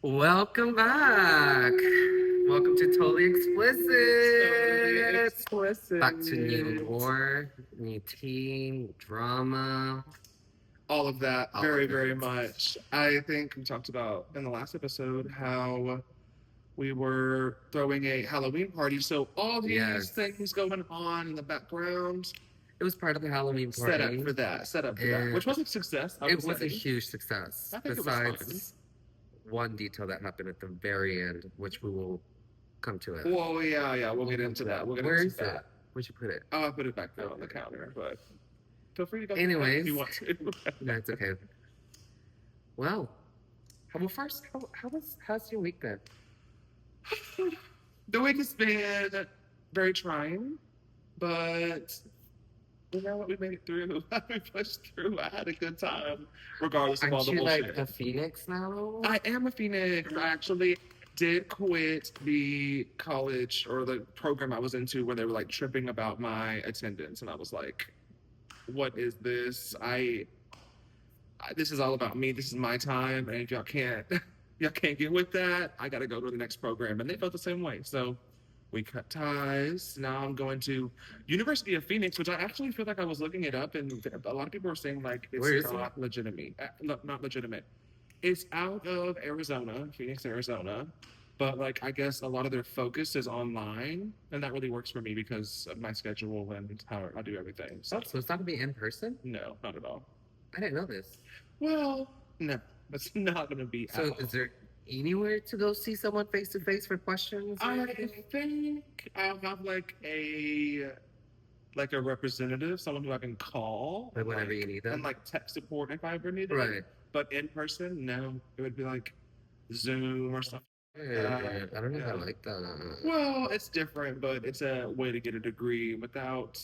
Welcome back. Welcome to Totally Totally Explicit. explicit. Back to new war, new teen, drama. All of that, All very, of very it. much. I think we talked about in the last episode how we were throwing a Halloween party. So all these Yes. things going on in the background, It was part of the Halloween party. set up for that, which was a success. I It would was a say. huge success. I think it was Besides one detail that happened at the very end, which we will come to it. Well, yeah, we'll get into that. We'll get Where into is that. it? Where'd you put it? Oh, I put it back there on the counter, but feel free to go Anyways, if you want to. no, it's okay. Well, first, how's your week been? The week has been very trying, but you know what? We made it through. We pushed through. I had a good time, regardless of all Aren't the you bullshit. like a phoenix now? I am a phoenix. I actually did quit the college or the program I was into where they were like tripping about my attendance, and I was like, "What is this? This is all about me. This is my time, and if y'all can't get with that, I got to go to the next program." And they felt the same way. So we cut ties. Now I'm going to University of Phoenix, which I actually feel like I was looking it up, and a lot of people are saying like Where is it's not legitimate. Not legitimate. It's out of Arizona, Phoenix, Arizona. But like I guess a lot of their focus is online, and that really works for me because of my schedule and how I do everything. So it's not gonna be in person? No, not at all. I didn't know this. Well, no, it's not going to be. So is there anywhere to go see someone face to face for questions? I think I'll have like a representative, someone who I can call, Like whenever you need them, and like tech support if I ever need it. Right. But in person, no, it would be like Zoom or something. I don't know if I like that. Well, it's different, but it's a way to get a degree without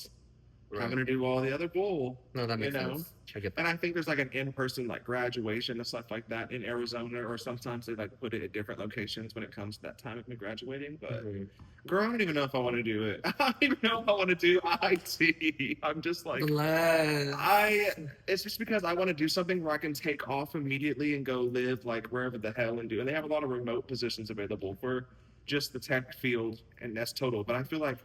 having to do all the other bull. No, that makes sense. I get that. And I think there's like an in-person like graduation and stuff like that in Arizona, or sometimes they like put it at different locations when it comes to that time of me graduating. But girl, I don't even know if I want to do it. I don't even know if I want to do IT. I'm just like it's just because I want to do something where I can take off immediately and go live like wherever the hell and do. And they have a lot of remote positions available for just the tech field, and that's total. But I feel like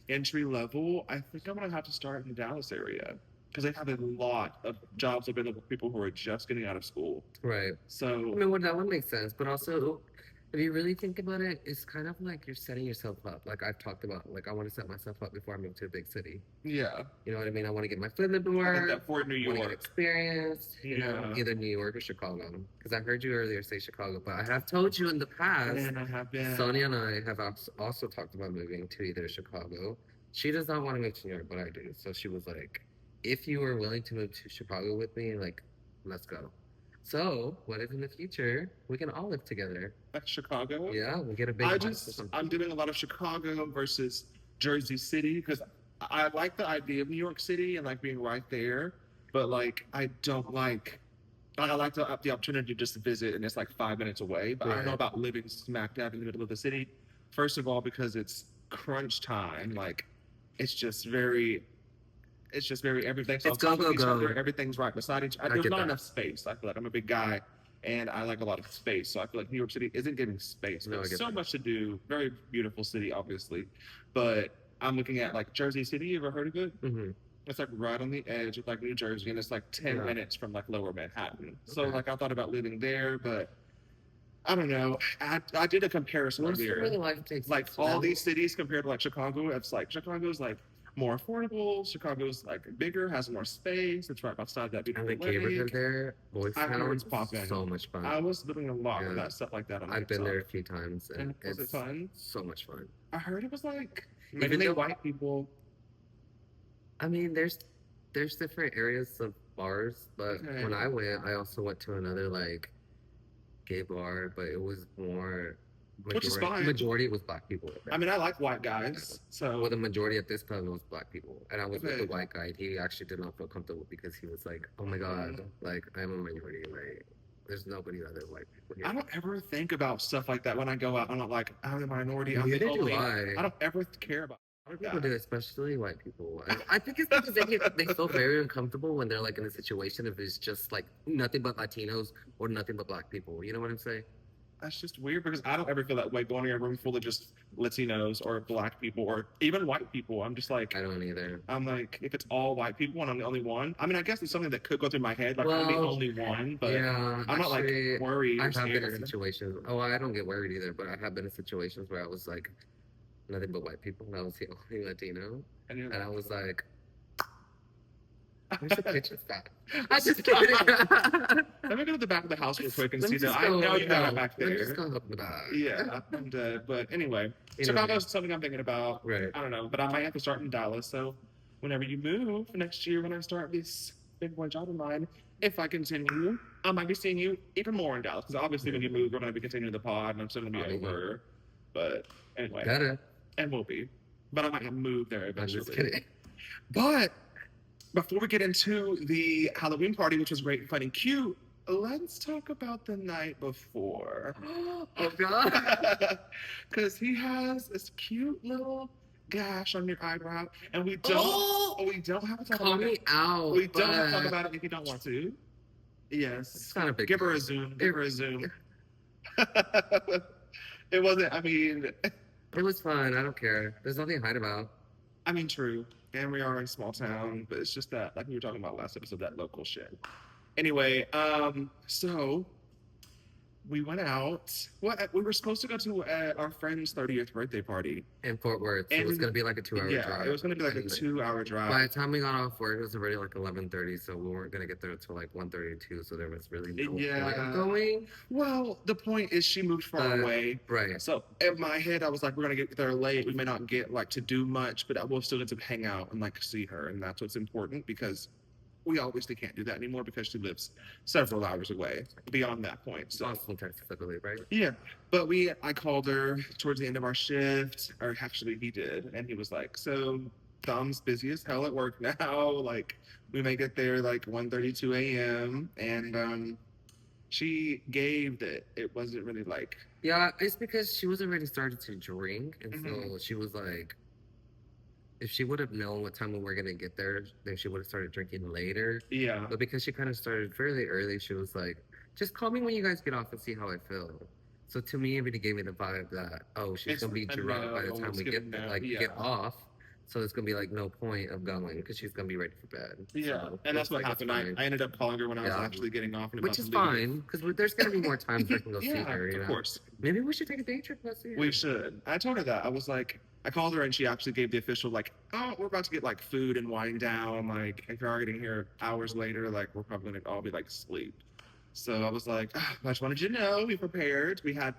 entry level, I think I'm gonna have to start in the Dallas area because they have a lot of jobs available for people who are just getting out of school. Right. So I mean, well, that would make sense, but also, if you really think about it, it's kind of like you're setting yourself up. Like I've talked about, like I want to set myself up before I move to a big city. yeah, You know what I mean? I want to get my foot in the door. I think that for New Want to get York. experience. You know, either New York or Chicago. Because I heard you earlier say Chicago, but I have told you in the past. And I have been. Sonia and I have also talked about moving to either Chicago. She does not want to move to New York, but I do. So she was like, if you were willing to move to Chicago with me, like, let's go. So, what if in the future we can all live together? Like Chicago? Yeah, we get a big house or something. I'm doing a lot of Chicago versus Jersey City because I like the idea of New York City and like being right there, but like I don't like. I like the opportunity to just visit and it's like 5 minutes away, but I don't know about living smack dab in the middle of the city. First of all, because it's crunch time, like it's just very everything's It's go, go, go. everything's right beside each other. There's not enough space. I feel like I'm a big guy and I like a lot of space. So I feel like New York City isn't giving space. No, I There's get so that. much to do. Very beautiful city, obviously. But I'm looking at like Jersey City. You ever heard of it? Mm-hmm. It's like right on the edge of like New Jersey, and it's like 10 minutes from like Lower Manhattan. So like I thought about living there, but I don't know. I did a comparison earlier. Like all these cities compared to like Chicago, it's like Chicago's like more affordable. Chicago's like bigger, has more space. It's right outside that beautiful lake. And the neighborhood there, Boys I heard Town, it's popping. so much fun. I was doing a lot of that stuff like that. I've been there a few times, and was it fun? So much fun. I heard it was like mainly white people. I mean, there's different areas of bars, but when I went, I also went to another like gay bar, but it was more Which is fine. Majority was black people. I mean, I like white guys, so well, the majority of this club was black people, and I was with the white guy. And he actually did not feel comfortable because he was like, "Oh my god, like I'm a minority, like there's nobody other white people here." I don't ever think about stuff like that when I go out. I'm not like I'm a minority. Neither I'm do only. I. I don't ever care about. People do, especially white people. I think it's because they feel very uncomfortable when they're like in a situation if it's just like nothing but Latinos or nothing but black people. You know what I'm saying? that's just weird because I don't ever feel that way going in a room full of just Latinos or Black people or even white people. I'm just like, I don't either. I'm like, if it's all white people and I'm the only one, I mean, I guess it's something that could go through my head, like I'm the Well, only one, but yeah, I'm not like actually, worried I or have been in scared. situations. Oh, I don't get worried either, but I have been in situations where I was like, nothing but white people. And I was the only Latino, And you're and I like, was like, "Where's the kitchen staff?" I just kidding. let me go to the back of the house real quick and Let see me that. just I go. know you got it No, back let me just there. go help with that. Yeah, I'm dead. But anyway, You know, Chicago's something I'm thinking about. right. I don't know, but I might have to start in Dallas. So whenever you move next year, when I start this big boy job of mine, if I continue, I might be seeing you even more in Dallas. Because obviously, when you move, we're going to be continuing the pod, and I'm still going to be over. But anyway, Gotta. and we'll be. But I might move there I'm just eventually. kidding. But before we get into the Halloween party, which was great and fun and cute, let's talk about the night before. Oh God. Because he has this cute little gash on your eyebrow, and we don't have to talk Call about me it. out. We don't have to talk but about it if you don't want to. Yes. It's not a big Give her deal. a zoom. Give her a zoom. It wasn't, I mean, It was fun. I don't care. There's nothing to hide about. true. And we are in a small town, but it's just that, like we were talking about last episode, that local shit. Anyway, so we went out. What we were supposed to go to our friend's 30th birthday party In Fort Worth. So it was And- gonna be like a 2 hour yeah, drive. it was gonna be like a And 2 hour drive. By the time we got off work, it was already like 11:30, so we weren't gonna get there until like 1:32. So there was really no point Yeah. of going. Well, the point is she moved far away. Right. So in my head, I was like, we're gonna get there late. We may not get like to do much, but we'll still get to hang out and like see her, and that's what's important because we obviously can't do that anymore because she lives several hours away beyond that point. So Austin, Texas, I believe, right? yeah, but I called her towards the end of our shift, or actually he did, and he was like, so Dom's busy as hell at work now. Like we may get there like 1:32 a.m. and she gave that it wasn't really like Yeah, it's because she was already started to drink, and Mhm. so she was like, if she would have known what time we were gonna get there, then she would have started drinking later. yeah. But because she kind of started fairly early, she was like, just call me when you guys get off and see how I feel. So to me, it really gave me the vibe that, oh, she's It's gonna be a drunk by the no, time it's we gonna get no, like yeah. get off. So it's gonna be like no point of going because she's gonna be ready for bed. Yeah, So and that's it's what like, it's happened. I fine. ended up calling her when I was Yeah. actually getting off, and Which about is to leave. fine because there's gonna be more times I can go see Yeah, her. You of know, course. maybe we should take a day trip. Let's see her. We should. I told her that. I was like, I called her and she actually gave the official like, oh, we're about to get like food and wind down. Like, if you're already getting here hours later, like we're probably gonna all be like asleep. So I was like, I just wanted you to know we prepared. We had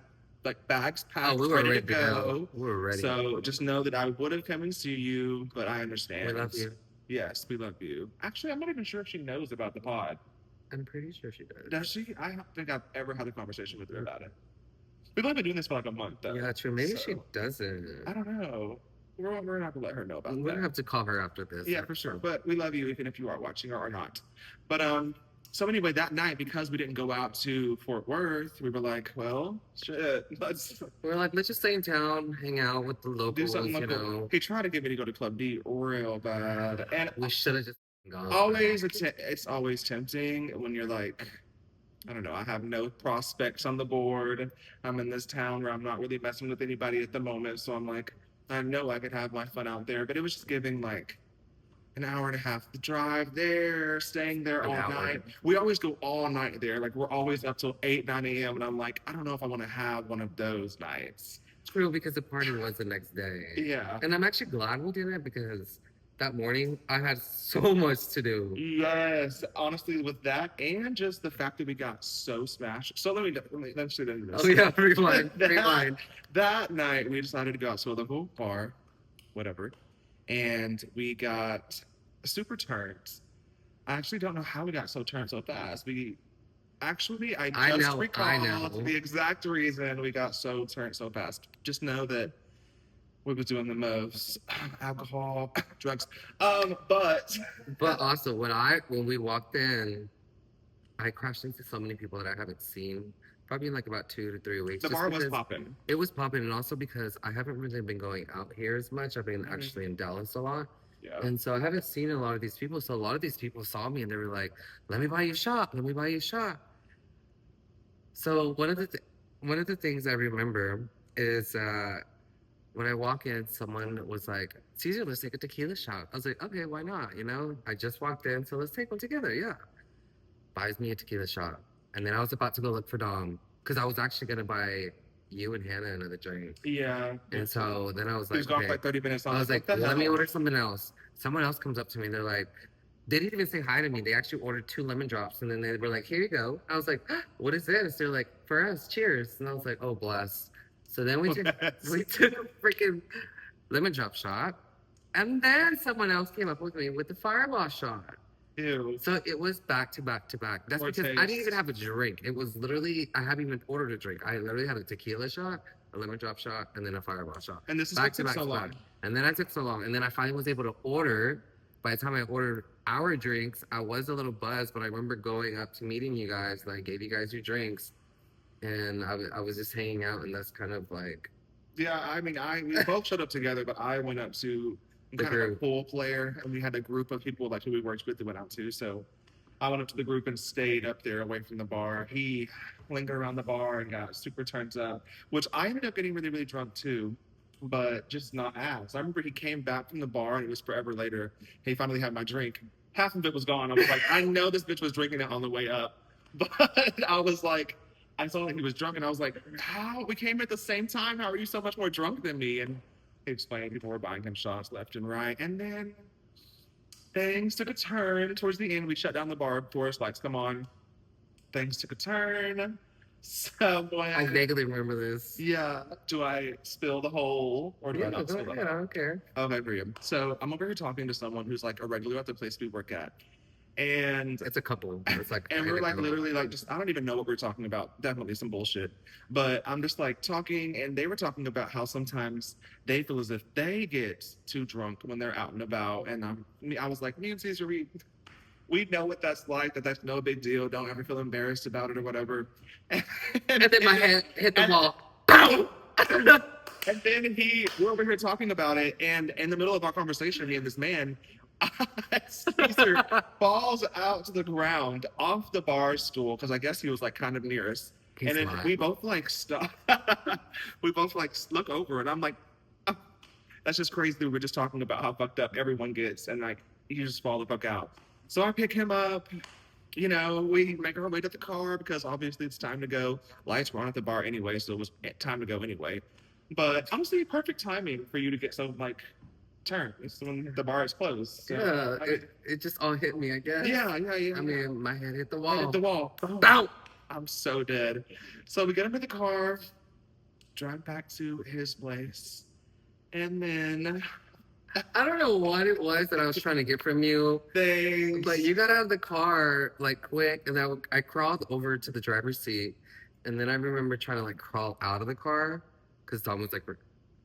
like bags packed, we were ready ready to go. We were ready. So just know that I would have come and see you, but I understand. We love you. Yes, we love you. Actually, I'm not even sure if she knows about the pod. I'm pretty sure she does. Does she? I don't think I've ever had a conversation with her about it. We've only been doing this for like a month, though. Yeah, true. Maybe she So, doesn't. I don't know. We're gonna have to let her know about We're that. gonna have to call her after this. Yeah, for sure. But we love you, even if you are watching or not. But so anyway, that night because we didn't go out to Fort Worth, we were like, well, shit, let's We're like, let's just stay in town, hang out with the do locals. something You local. know, He tried to get me to go to Club D real bad, and we should have just gone. always it's always tempting when you're like, I don't know, I have no prospects on the board. I'm in this town where I'm not really messing with anybody at the moment, so I'm like, I know I could have my fun out there, but it was just giving like an hour and a half to drive there, staying there An all hour. night. We always go all night there. Like we're always up till 8, 9 a.m. And I'm like, I don't know if I want to have one of those nights. True, because the party was the next day. Yeah. And I'm actually glad we did it because that morning I had so much to do. Yes, honestly, with that and just the fact that we got so smashed. So let me say this. Oh yeah, rewind, rewind. That night we decided to go out to a local bar, whatever, and we got super turned. I actually don't know how we got so turned so fast. I just recalled the exact reason we got so turned so fast. Just know that we was doing the most alcohol, drugs. But also when we walked in, I crashed into so many people that I haven't seen probably in like about 2 to 3 weeks. the just bar was because popping. It was popping, and also because I haven't really been going out here as much. I've been actually in Dallas a lot. Yeah. And so I haven't seen a lot of these people. So a lot of these people saw me and they were like, let me buy you a shot. Let me buy you a shot. So one of the things I remember is when I walk in, someone was like, Caesar, let's take a tequila shot. I was like, okay, why not? You know, I just walked in, so let's take one together. Yeah. Buys me a tequila shot. And then I was about to go look for Dom because I was actually going to buy you and Hannah another drink. Yeah. And so then I was He was like, gone for okay. like 30 minutes. I was like, what the let me hell? order something else. Someone else comes up to me. They're like, they didn't even say hi to me. They actually ordered 2 lemon drops. And then they were like, here you go. I was like, what is this? They're like, for us, cheers. And I was like, oh, bless. So then we took a freaking lemon drop shot. And then someone else came up with me with the fireball shot. Ew. So it was back to back to back. That's More because I taste. didn't even have a drink. It was literally, I haven't even ordered a drink. I literally had a tequila shot, a lemon drop shot, and then a fireball shot. And this is back what to took back so to long. back. And then I took so long. And then I finally was able to order. By the time I ordered our drinks, I was a little buzzed, but I remember going up to meeting you guys, and I gave you guys your drinks. And I was just hanging out, and that's kind of like. Yeah, I mean, we both showed up together, but I went up to The kind of a group. pool player, and we had a group of people like who we worked with that went out too. So I went up to the group and stayed up there away from the bar. He lingered around the bar and got super turned up, which I ended up getting really, really drunk too, but just not as. I remember he came back from the bar and it was forever later. He finally had my drink. Half of it was gone. I was like, I know this bitch was drinking it on the way up, but I was like, I saw that he was drunk and I was like, how? We came at the same time. How are you so much more drunk than me? And he explained people were buying him shots left and right. And then things took a turn towards the end. We shut down the bar. Tourist lights come on. Things took a turn. Someone. I vaguely remember this. Yeah. Do I spill the whole or do I Yeah, not go spill the ahead. I whole? don't care. Okay, for you. So I'm over here talking to someone who's like a regular at the place we work at. And It's a couple. It's like. and we're like girl. literally like just I don't even know what we're talking about. Definitely some bullshit. But I'm just like talking and they were talking about how sometimes they feel as if they get too drunk when they're out and about. And I was like, me and Caesar, we know what that's like, that's no big deal. Don't ever feel embarrassed about it or whatever. And then my head hit the and- wall. And then we're over here talking about it, and in the middle of our conversation, me and this man, Caesar falls out to the ground off the bar stool because I guess he was like kind of near us. He's and then lying. we both like stop. We both like look over, and I'm like, oh, that's just crazy. We were just talking about how fucked up everyone gets, and like you just fall the fuck out. So I pick him up. You know, we make our way to the car because obviously it's time to go. Lights were on at the bar anyway, so it was time to go anyway. But honestly, perfect timing for you to get so like turn. It's when the bar is closed. So, Yeah, it just all hit me, I guess. yeah. I mean, my head hit the Right wall. at the wall. Bow! I'm so dead. So we get into the car, drive back to his place, and then I don't know what it was that I was trying to get from you, but you got out of the car like quick, and I crawled over to the driver's seat, and then I remember trying to like crawl out of the car because Tom was like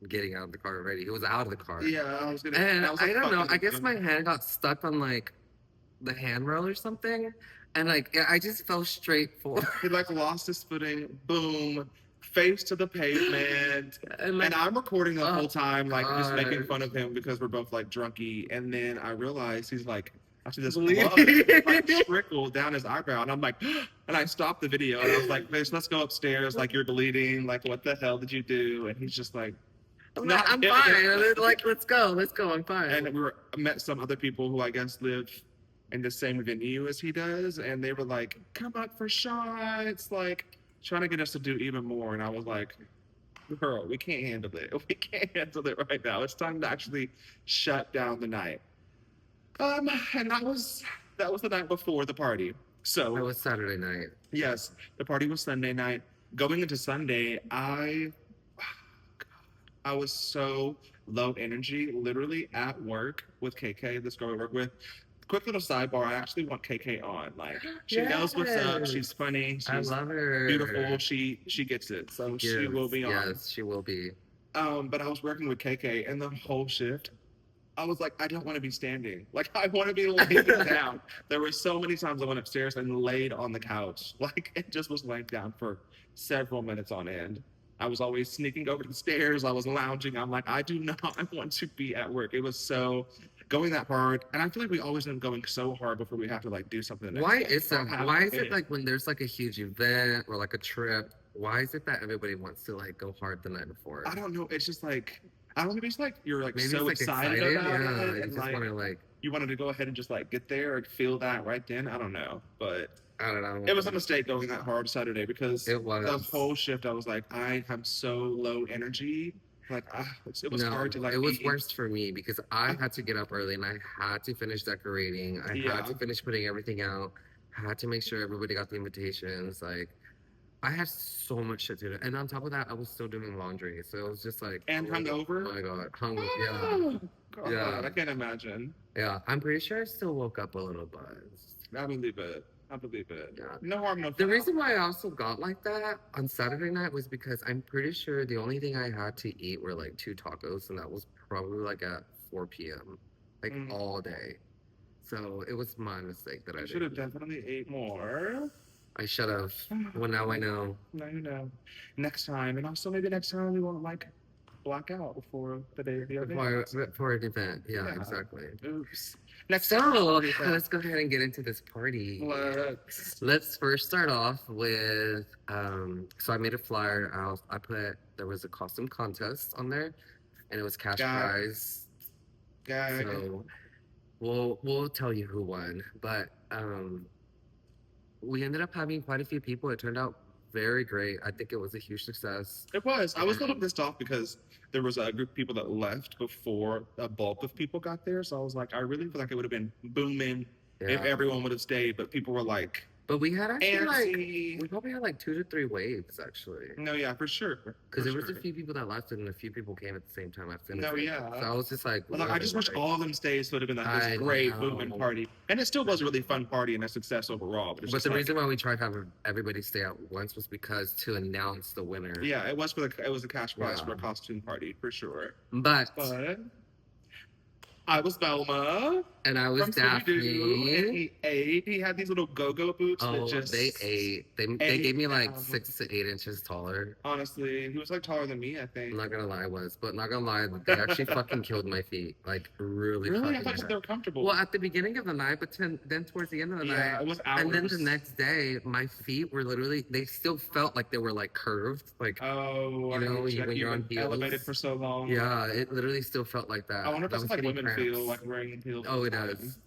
getting out of the car already. He was out of the car. Yeah, I was gonna. And I, was, I like, don't know. fucking- I guess my hand got stuck on like the handrail or something, and like I just fell straight forward. He like lost his footing. Boom. Face to the pavement. And I'm recording the oh, whole time, like just making God. fun of him because we're both like drunky. And then I realize he's like, actually, this Bleeding. blood like trickled down his eyebrow. And I'm like, and I stopped the video and I was like, bitch, let's go upstairs. Like, you're bleeding. Like, what the hell did you do? And he's just like, I'm not like, I'm getting fine. it. And then, like, let's go, I'm fine. And met some other people who I guess live in the same venue as he does, and they were like, "Come up for shots," like trying to get us to do even more. And I was like, "Girl, we can't handle it. We can't handle it right now. It's time to actually shut down the night." And that was the night before the party. So It was Saturday night. yes, the party was Sunday night. Going into Sunday, I was so low energy, literally at work with KK, this girl I work with. Quick little sidebar, I actually want KK on. Like, she knows what's up. Yes. She's funny. I She's love her. beautiful. She gets it. So she Yes, will be on. Yes, she will be. But I was working with KK, and the whole shift, I was like, I don't want to be standing. Like, I want to be laying down. There were so many times I went upstairs and laid on the couch. Like, it just was laying down for several minutes on end. I was always sneaking over to the stairs. I was lounging. I'm like, I do not want to be at work. It was so going that hard. And I feel like we always end up going so hard before we have to like do something. the next Why day. is So that? I Why is hate it like when there's like a huge event or like a trip, why is it that everybody wants to like go hard the night before? I don't know. It's just like I don't know. Maybe it's like you're like Maybe so it's like excited about Yeah, it, you and just like want to like you wanted to go ahead and just like get there and feel that right then. I don't know, but I don't know. it was a mistake going that hard Saturday because It the was. whole shift I was like, I am so low energy. Like it was No, hard to like. it was be, worse for me because I had to get up early and I had to finish decorating. I Yeah. had to finish putting everything out. Had to make sure everybody got the invitations. Like I had so much shit to do, and on top of that, I was still doing laundry. So it was just like And hungover. Oh my god, hung. Yeah, Oh, God, yeah, I can't imagine. yeah. I'm pretty sure I still woke up a little buzzed. I believe it. I believe it. Yeah. No harm, no foul. The reason why I also got like that on Saturday night was because I'm pretty sure the only thing I had to eat were like 2 tacos, and that was probably like at 4 p.m. like all day. So it was my mistake that I should have didn't. definitely ate more. I should have. Well, now I know. Now you know. Next time, and also maybe next time we won't like black out before the day of the event. For an event. Yeah, exactly. Oops. Next So time. let's go ahead and get into this party. Let's first start off with so I made a flyer. There was a costume contest on there, and it was cash prize. So we'll tell you who won, but we ended up having quite a few people. It turned out very great. I think it was a huge success. It was. I was a little pissed off because there was a group of people that left before a bulk of people got there. So I was like, I really feel like it would have been booming if everyone would have stayed. But people were like, but we had actually we probably had like 2 to 3 waves actually. No, yeah, for sure. Because there was a few people that left and a few people came at the same time. No, yeah. So I was just like, I just wish all of them stayed, so it would have been like this great booming party. And it still was a really fun party and a success overall. But the reason why we tried to have everybody stay out once was because to announce the winner. Yeah, it was a cash prize for a costume party for sure. But I was Velma. And I was Daphne. And he ate. He had these little go-go boots that just... they ate. They gave me like 6 to 8 inches taller. Honestly, he was like taller than me, I think. I'm not gonna lie, but not gonna lie, they actually fucking killed my feet. Like, really Really? I thought they were comfortable. Well, at the beginning of the night, but then towards the end of the night... it was hours. And then the next day, my feet were literally... They still felt like they were like curved. Like, when you're on heels. Elevated for so long. Yeah, it literally still felt like that. I wonder if that's like women feel like wearing heels. Oh, it does.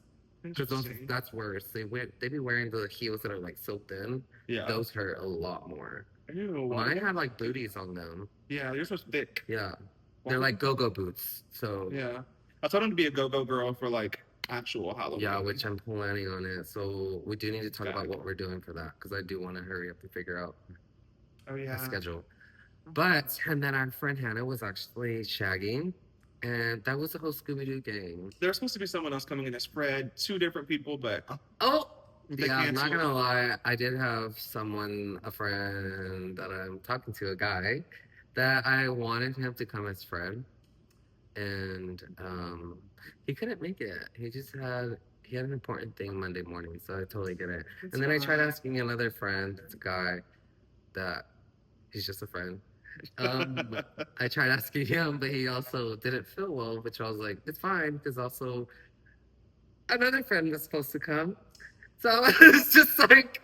Because that's worse. They be wearing the heels that are like so thin. Yeah. Those hurt a lot more. Ew. Mine had like booties on them. Yeah, yours was thick. Yeah. They're like go-go boots. So yeah. I told him to be a go-go girl for like actual Halloween. Yeah, which I'm planning on it. So we do need to talk about what we're doing for that because I do want to hurry up and figure out a schedule. But and then our friend Hannah was actually shagging. And that was the whole Scooby-Doo gang. There's supposed to be someone else coming in as Fred. 2 different people, but... Yeah, I'm not gonna lie. I did have a friend that I'm talking to, a guy, that I wanted him to come as Fred. And he couldn't make it. He had an important thing Monday morning, so I totally get it. And then I tried asking another friend, it's a guy, that he's just a friend. I tried asking him, but he also didn't feel well, which I was like, it's fine, because also another friend was supposed to come. So it's just like,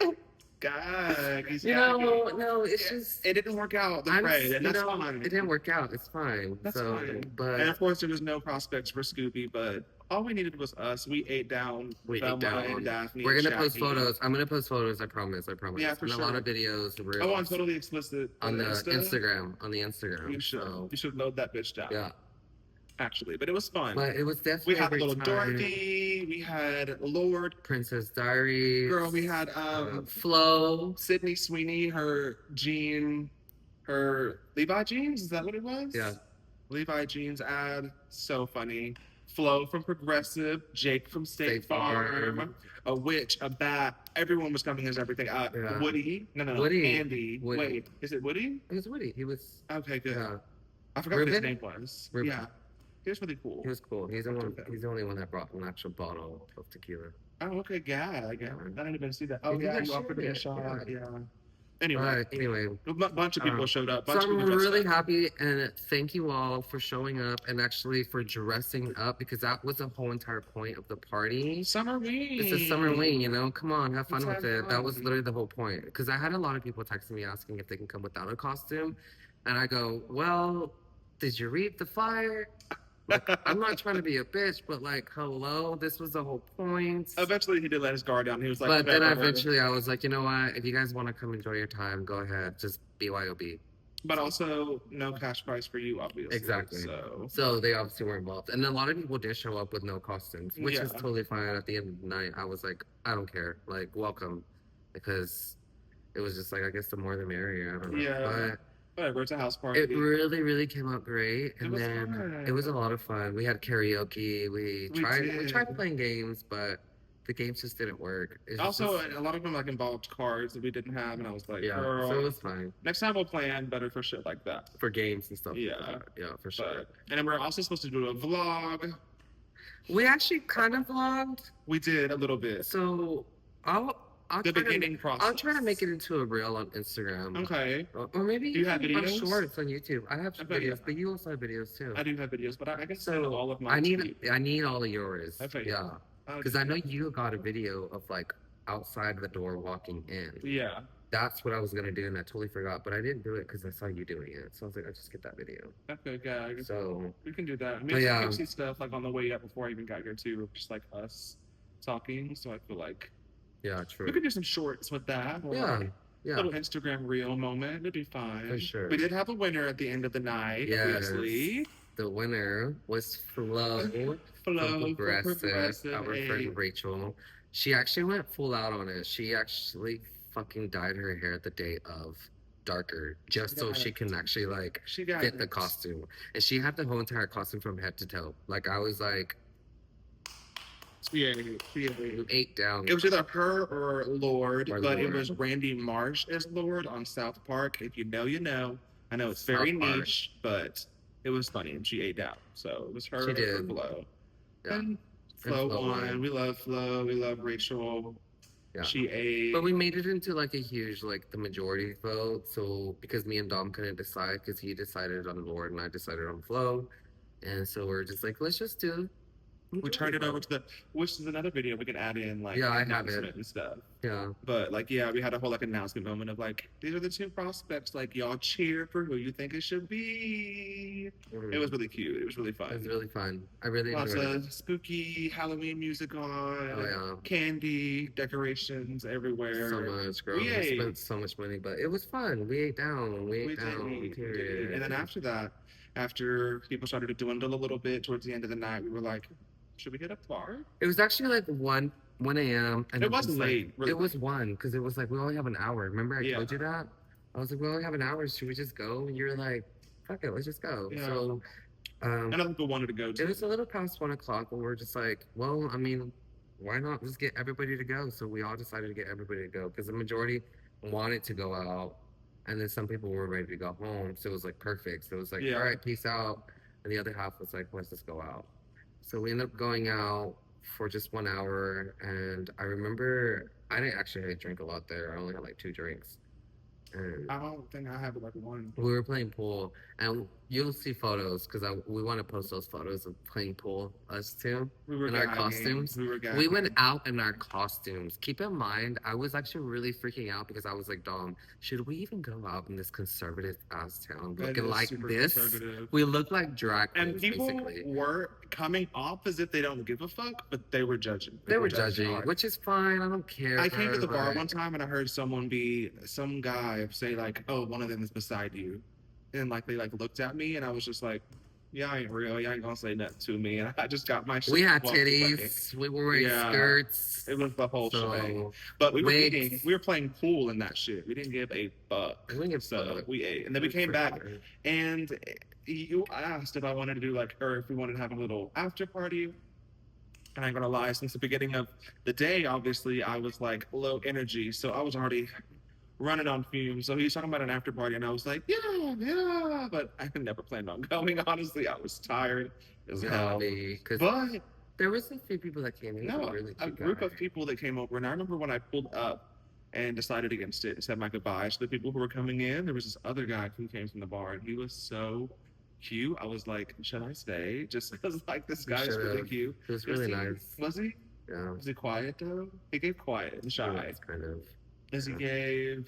God, no, it's just it didn't work out. And that's fine. It didn't work out. It's fine. That's fine. But and of course, there was no prospects for Scooby, but all we needed was us. We ate down. And Daphne. We're gonna post photos. I'm gonna post photos. I promise. Yeah, for sure. A lot of videos. Reels, on Totally Explicit on the Instagram. On the Instagram. You should load that bitch down. Yeah. Actually, but it was fun. But it was definitely. We had little Dorothy. We had Lord. Princess Diaries. Girl, we had Flo. Sydney Sweeney. Her Levi jeans. Is that what it was? Yeah. Levi jeans ad. So funny. Flo from Progressive. Jake from State Farm. A witch. A bat. Everyone was coming as everything. Woody. No. Woody. Andy. Woody. Wait. Is it Woody? It was Woody. He was. Okay, good. Yeah. I forgot what his name was. Ruben. Yeah. He was really cool. He was cool. He's the only one that brought an actual bottle of tequila. Oh, okay, I didn't even see that. Oh, yeah, you offered me a shot. Yeah. Anyway, But anyway, a bunch of people showed up. so Bunch of I'm people dressed really up. happy and thank you all for showing up and actually for dressing up because that was the whole entire point of the party. It's a summer wing, you SummerWeen. know? Come on, have Let's fun with have it. That was fun. literally the whole point. Because I had a lot of people texting me asking if they can come without a costume. And I go, well, did you read the flyer? Like, I'm not trying to be a bitch, but like, hello, this was the whole point. Eventually, he did let his guard down. He was like, But then whatever. eventually I was like, you know what? If you guys want to come enjoy your time, go ahead. Just BYOB. But also, no cash prize for you, obviously. Exactly. So, So they obviously were involved. And a lot of people did show up with no costumes, which yeah. is totally fine. At the end of the night, I was like, I don't care. Like, welcome. Because it was just like, I guess the more the merrier. I don't know. Yeah. Whatever, it's a house party. It really, really came out great. And was then fun. it was a lot of fun. We had karaoke. We tried did. playing games, but the games just didn't work. It's Also, just, a lot of them like involved cards that we didn't have, and I was like, yeah, girl, so it was fine. next time we'll plan better for shit like that. For games and stuff. Yeah. Like that. Yeah, for sure. But, and then we're also supposed to do a vlog. We actually kind of vlogged. We did a little bit. So I'll The try beginning to, process. I'll try to make it into a reel on Instagram. Okay. Or maybe Do you have on videos? shorts on YouTube. I have bet videos, you- but you also have videos too. I do have videos, but I guess So all of mine. I need all of yours. I bet you. Yeah, because I know you got a video of like outside the door walking in. Yeah. That's what I was gonna do, and I totally forgot. But I didn't do it because I saw you doing it. So I was like, I'll just get that video. Okay, yeah. So We can do that. I but mean, yeah. some cutesy stuff like on the way up before I even got here too, just like us talking. So I feel like yeah, we true. could do some shorts with that. Or Yeah, like yeah. little Instagram reel moment. It'd be fine. For sure. We did have a winner at the end of the night, obviously. The winner was Flo from Progressive, our friend Rachel. She actually went full out on it. She actually fucking dyed her hair the day of darker, just so she can actually like fit the costume. And she had the whole entire costume from head to toe. Like I was like, Yeah. you ate down. It was either her or Lord, Or but Lord. it was Randy Marsh as Lord on South Park. If you know, you know. I know it's very South Park. niche, but it was funny, and she ate out. So it was her She or did. Flo. Yeah. And Flo Flo won. won. We love Flo. We love Rachel. Yeah. She ate. But we made it into like a huge, like the majority vote. So because me and Dom couldn't decide, because he decided on Lord and I decided on Flo, and so we're just like, let's just do. We turned it over to the, which is another video we can add in, like Yeah, I have announcement it. and stuff. Yeah. But like, yeah, we had a whole like announcement moment of like, these are the two prospects. Like, y'all cheer for who you think it should be. It was really cute. It was really fun. It was really fun. I really Lots enjoyed of spooky Halloween music on. Oh yeah. Candy, decorations everywhere. So much, girl. We We ate. spent so much money, but it was fun. We ate down. We ate down. We did. Period. And then after that, after people started to dwindle a little bit towards the end of the night, we were like, should we hit a bar? It was actually like 1 a.m. and It wasn't like, late, really. It was 1 because it was like we only have an hour. Remember I Yeah. told you that? I was like, we only have an hour. Should we just go? And you're like, fuck it, let's just go. Yeah. So And other people wanted to go too. it was a little past 1 o'clock, but we're just like, well, I mean, why not just get everybody to go? So we all decided to get everybody to go because the majority wanted to go out, and then some people were ready to go home. So it was like perfect. So it was like, Yeah. all right, peace out. And the other half was like, let's just go out. So we ended up going out for just 1 hour, and I remember I didn't actually drink a lot there. I only had like 2 drinks. And I don't think I have like one. we were playing pool, and you'll see photos because we want to post those photos of playing pool, us two, We were in our gagging. costumes. We were gagging. We went out in our costumes. Keep in mind, I was actually really freaking out because I was like, Dom, should we even go out in this conservative ass town That looking is like super this? conservative. We look like drag And queens, people basically. were coming off as if they don't give a fuck, but they were judging. They were judging, hard. which is fine. I don't care. I came to the bar like- one time and I heard some guy say like, "Oh, one of them is beside you," and like they like looked at me and I was just like, "Yeah, I ain't real. You ain't gonna say nothing to me." And I just got my shit. We had walked away. titties. We were wearing Yeah. skirts. It was the whole So shebang. But we were wigs. eating. We were playing pool in that shit. We didn't give a fuck. we didn't give a So fuck. we ate, and then we came back. And you asked if I wanted to do like, or if we wanted to have a little after party. And I'm gonna lie, since the beginning of the day, obviously I was like low energy, so I was already running on fumes. So he was talking about an after party, and I was like, yeah, but I never planned on going. Honestly, I was tired as hell. But there was a few people that came in. no, Really a cute group guy. of people that came over, and I remember when I pulled up, and decided against it and said my goodbyes to the people who were coming in. There was this other guy who came from the bar, and he was so cute. I was like, should I stay? Just because like this You guy is should really have. cute. It was Is really he? nice. Was he? Yeah. Was he quiet though? He gave quiet and He shy. was kind of. Is he Yeah. gave?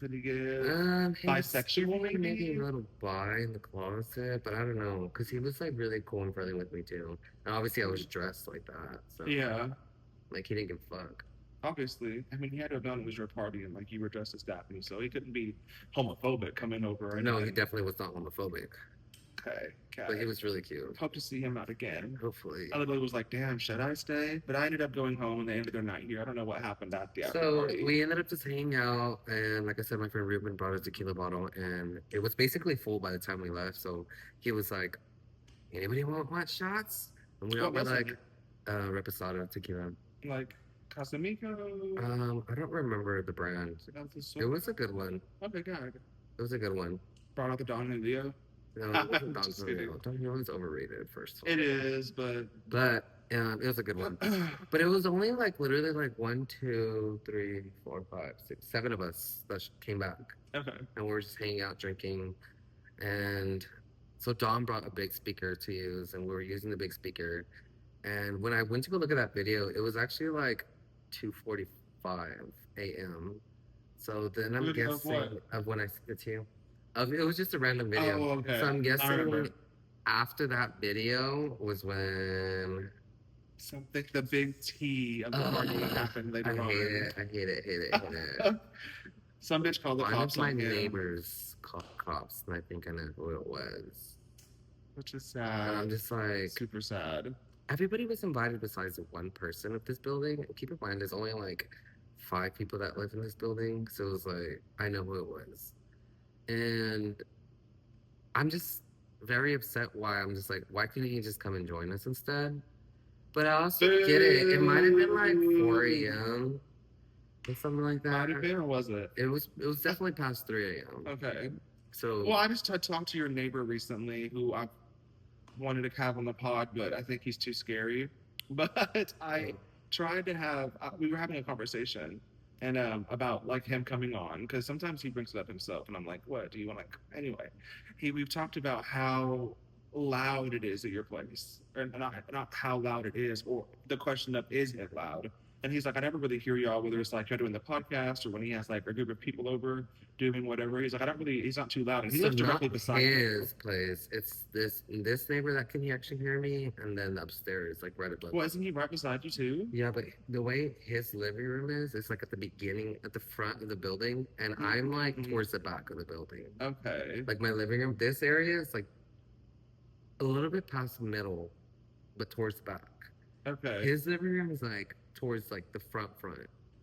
Did he give He was bisexual? maybe Maybe. a little bi in the closet, but I don't know, because he was like really cool and friendly with me too. And obviously, I was dressed like that, so Yeah. like he didn't give a fuck. Obviously, I mean, he had to have known it was your party and like you were dressed as Daphne, so he couldn't be homophobic coming over. Or No, he anything. definitely was not homophobic, Okay, but he okay. was really cute. Hope to see him out again. Hopefully. I literally was like, damn, should I stay? But I ended up going home and they ended their night here. I don't know what happened at the after So party. we ended up just hanging out, and like I said, my friend Ruben brought a tequila bottle, and it was basically full by the time we left. So he was like, "Anybody want shots?" And we all What were was like, it? "Reposado tequila." Like Casamico? I don't remember the brand. That's the It sort. was a good one. Okay, God. It was a good one. Brought out the Don Julio. No, it wasn't Don Just kidding. Julio. Don Julio is overrated, first of It all. is, but But it was a good one. But it was only like literally like 1, 2, 3, 4, 5, 6, 7 of us that came back, okay. and we were just hanging out drinking. And so Don brought a big speaker to use, and we were using the big speaker. And when I went to go look at that video, it was actually like 2:45 a.m. So then I'm Video of guessing what? of when I sent it to you. It was just a random video. Oh, okay. So I'm I guessing remember. after that video was when Something, the big T of the party happened I later hate on. it. I hate it. Hate it. Hate it. Some bitch called the One cops of my on him, neighbors called cops, and I think I know who it was. which is And sad. I'm just like, Super sad. everybody was invited besides one person of this building. And keep in mind, there's only like 5 people that live in this building, so it was like I know who it was, and I'm just very upset. Why I'm just like, why couldn't you just come and join us instead? But I also get it. It might have been like 4 a.m. or something like Might have that. been, or was it? It was definitely past 3 a.m. Okay. So Well, I just talked to your neighbor recently who I wanted to have on the pod, but I think he's too scary. But I tried to have, we were having a conversation and about like him coming on because sometimes he brings it up himself and I'm like, what do you want to, anyway, we've talked about how loud it is at your place, or not how loud it is, or the question of is it loud. And he's like, I never really hear y'all, whether it's like you're doing the podcast or when he has like a group of people over doing whatever. He's like, I don't really, he's not too loud. And he so lives not directly beside me. his place. It's this neighbor that can actually hear me, and then upstairs, like right above. Well, isn't he right beside you too? Yeah, but the way his living room is, it's like at the beginning, at the front of the building, and I'm like Mhm. towards the back of the building. Okay. Like my living room, this area is like a little bit past the middle, but towards the back. Okay. His living room is like towards like the front.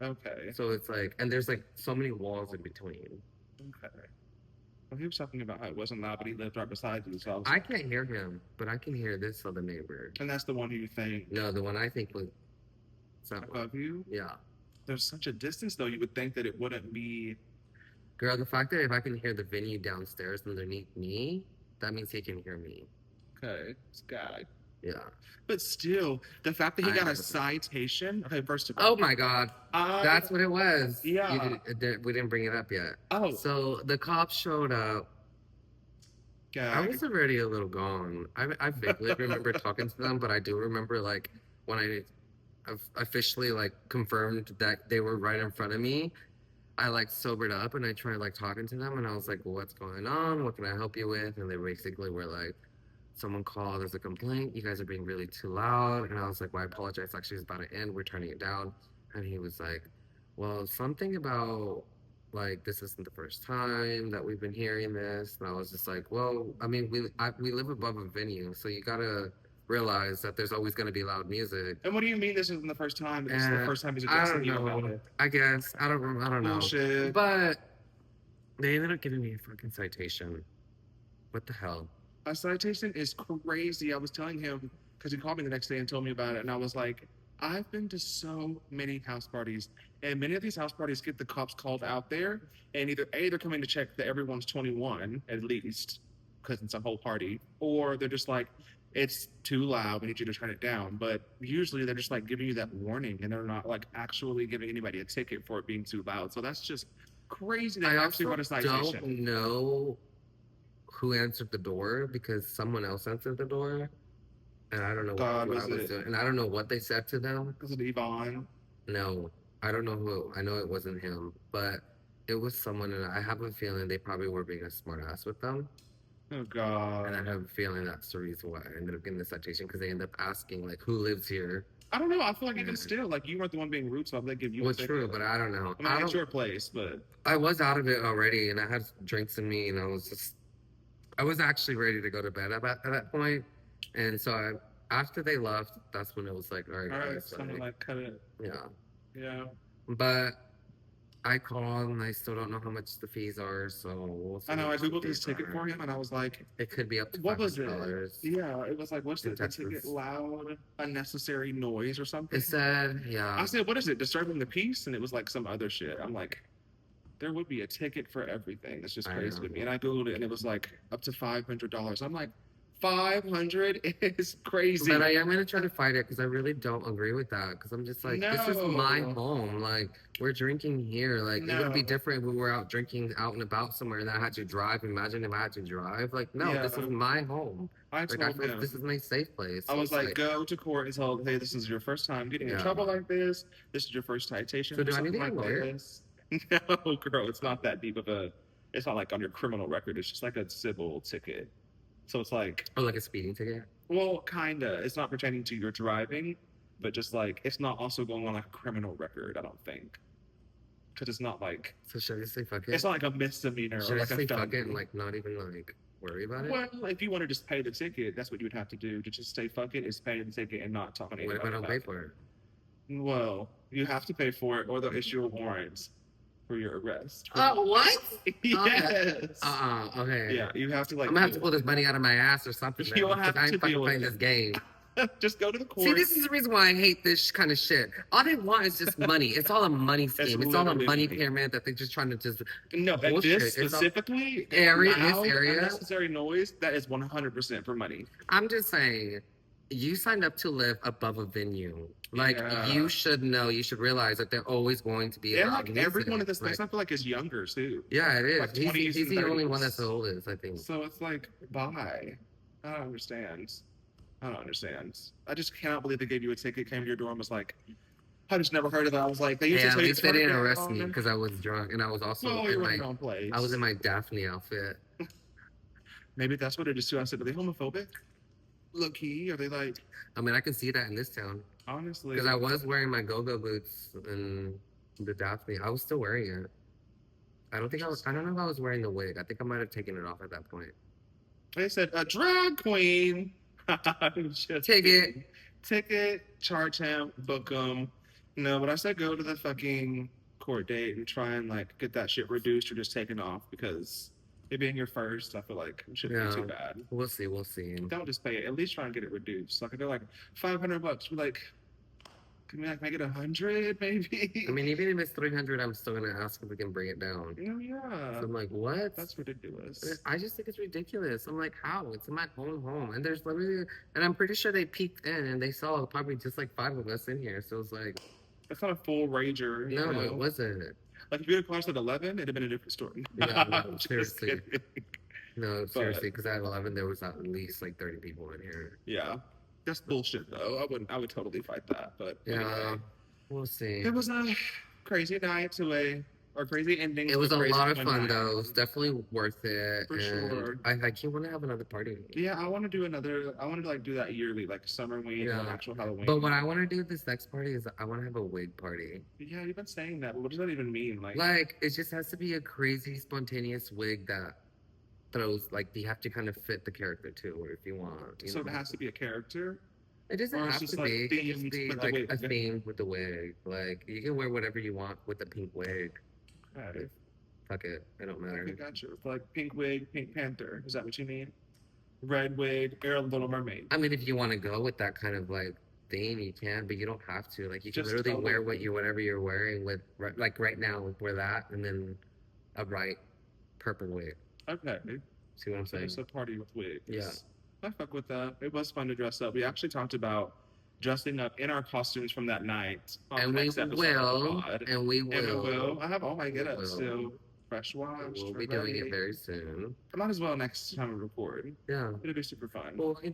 Okay. So it's like, and there's like so many walls in between. Okay. Well, he was talking about how it wasn't loud, but he lived right beside you. So I was, I can't hear him, but I can hear this other neighbor. and that's the one who you think No, the one I think was that one. above you. Yeah. There's such a distance, though. You would think that it wouldn't be. Girl, the fact that if I can hear the venue downstairs underneath me, that means he can hear me. Okay, this guy. Yeah. But still, the fact that he I got know. a citation. Okay, first of all, Oh my God. That's what it was. Yeah. We didn't bring it up yet. oh, So the cops showed up. I gag. was already a little gone. I vaguely remember talking to them, but I do remember like when I officially like confirmed that they were right in front of me. I like sobered up and I tried like talking to them and I was like, well, what's going on? What can I help you with? And they basically were like, someone called, there's a complaint. You guys are being really too loud. And I was like, well, I apologize. Actually, it's about to end. We're turning it down. And he was like, well, something about like this isn't the first time that we've been hearing this. And I was just like, well, I mean, we live above a venue, so you gotta realize that there's always gonna be loud music. And what do you mean this isn't the first time? This is the first time he's I addressing don't you about know. it. I guess I don't know. Bullshit. But they ended up giving me a fucking citation. What the hell? A citation is crazy. I was telling him because he called me the next day and told me about it, and I was like, I've been to so many house parties, and many of these house parties get the cops called out there, and either A, they're coming to check that everyone's 21 at least, because it's a whole party, or they're just like, it's too loud. We need you to turn it down. But usually they're just like giving you that warning, and they're not like actually giving anybody a ticket for it being too loud. So that's just crazy. They I actually also wrote a don't citation. know who answered the door because someone else answered the door, and I don't know God, what I was doing, and I don't know what they said to them. was it Yvonne? No, I don't know who. I know it wasn't him, but it was someone, and I have a feeling they probably were being a smartass with them. Oh And I God. have a feeling that's the reason why I ended up getting the citation because they end up asking like who lives here. I don't know. I feel like even And, still, like you weren't the one being rude, so I'm gonna give you a well, true, ticket. but I don't know. I mean, it's your place, but I was out of it already, and I had drinks in me, and I was actually ready to go to bed at that point. And so after they left, that's when it was like, all right, all right, guys, someone like cut it. yeah. Yeah. But I called, and I still don't know how much the fees are, so we'll see I how know. I much the googled his fees ticket for are. him, and I was like, It could be up to "What five was hundred it?" dollars Yeah, it was like, "What's in the ticket? Texas. Loud, unnecessary noise, or something?" It said, I yeah. said, "What is it? Disturbing the peace?" And it was like some other shit. I'm like, there would be a ticket for everything. That's just I crazy to know. me. And I googled it, and it was like up to $500. I'm like, 500 is crazy. But I am gonna try to fight it because I really don't agree with that. Because I'm just like, this is my No, home. Like, we're drinking here. Like, it would be no, different if we were out drinking out and about somewhere and I had to drive. Imagine if I had to drive. Like, no, yeah. this is my home. I Like, I told feel like this him. is my safe place. I So was it's like, like, go to court and tell, hey, this is your first time getting in yeah. trouble like this. This is your first citation So for do I need something to get like a lawyer? this. No, girl, it's not that deep of a. It's not like on your criminal record. It's just like a civil ticket. So it's like, Oh, like a speeding ticket? well, kinda. It's not pertaining to your driving, but just like it's not also going on like a criminal record. I don't think, because it's not like So should I just say fuck it's it? not like a misdemeanor or Should I like a say fuck it and felony. like not even like worry about it? Well, if you want to just pay the ticket, that's what you would have to do. To just say fuck it is pay the ticket and not talk to What if I anybody don't about pay it. for it? Well, you have to pay for it, or they'll issue a warrant for your arrest. Oh, what? Yes. Okay. Yeah, you have to I'm like gonna have to pull this money out of my ass or something you'll now because have I to ain't fucking deal with playing this game. it. Just go to the See, court. this is the reason why I hate this kind of shit. All they want is just money. It's all a money scheme. It's all a literally money money. pyramid that they're just trying to just No, but bullshit. this It's all specifically, area, this loud, area. unnecessary noise, that is 100% for money. I'm just saying, you signed up to live above a venue. Like Yeah. you should know, you should realize that they're always going to be And loud like everyone in music. this place, Like, I feel like is younger too. yeah, it is. Like He's 20s and the only one 30s. that's the oldest, I think. So it's like, bye. I don't understand. I don't understand. I just cannot believe they gave you a ticket, came to your door, and was like, I just never heard of that. I was like, they used Yeah, to at tell you least to they turn it didn't arrest down. me because I was drunk and I was also Well, you're in your own place. I was in my Daphne outfit. Maybe that's what it is too. I said, are they homophobic? Low key? Are they like, I mean, I can see that in this town honestly? because I was wearing my go-go boots and the Daphne. I was still wearing it. I don't think I was. I don't know if I was wearing the wig. I think I might have taken it off at that point. They said, a drag queen. Just Ticket. ticket, charge him, book him. No, but I said go to the fucking court date and try and like get that shit reduced or just taken off because it being your first, I feel like it shouldn't be Yeah, too bad. we'll see. We'll see. Don't just pay it. At least try and get it reduced. Like if they're like $500, we're like, can we like make it 100 maybe? I mean, even if it's 300, I'm still gonna ask if we can bring it down. No, yeah, So I'm like, what? that's ridiculous. I just think it's ridiculous. I'm like, how? It's in my own home, and there's literally, and I'm pretty sure they peeked in and they saw probably just like 5 of us in here. So it's like, That's not a full rager. You no, know? it wasn't. Like if you had closed at 11, it'd have been a different story. Yeah, no, Just seriously. kidding. No, But seriously, because at 11 there was at least like 30 people in here. yeah, that's bullshit though. I would totally fight that. But Yeah, anyway, we'll see. it was a crazy night or crazy ending. It was a crazy lot of one fun night. though. It was definitely worth it. For and sure. I keep want to have another party. Yeah, I want to do another. I want to like do that yearly, like SummerWeen Yeah. or actual Halloween. But what I want to do this next party is I want to have a wig party. Yeah, you've been saying that, but what does that even mean? Like it just has to be a crazy, spontaneous wig that throws like you have to kind of fit the character too, or if you want. You so know? it has to be a character. It doesn't or it's have just, to like, be. It can just themed be with the like wig. a theme with the wig. Like you can wear whatever you want with the pink wig. Okay, Fuck it, it don't matter. gotcha. Like pink wig, Pink Panther. Is that what you mean? Red wig, or Little Mermaid. I mean, if you want to go with that kind of like theme, you can, but you don't have to. Like you can Just literally totally. wear whatever you're wearing with like right now, wear that and then a bright purple wig. Okay, See what I'm so saying? it's a party with wigs. Yeah. I fuck with that. It was fun to dress up. We actually talked about dressing up in our costumes from that night on the And we next episode of the will, pod. and we And we will. will, I have all my we get ups will. still fresh washed, We'll we're be doing it ready. very soon. I might as well next time we record. Yeah. It'll be super fun. Well, we can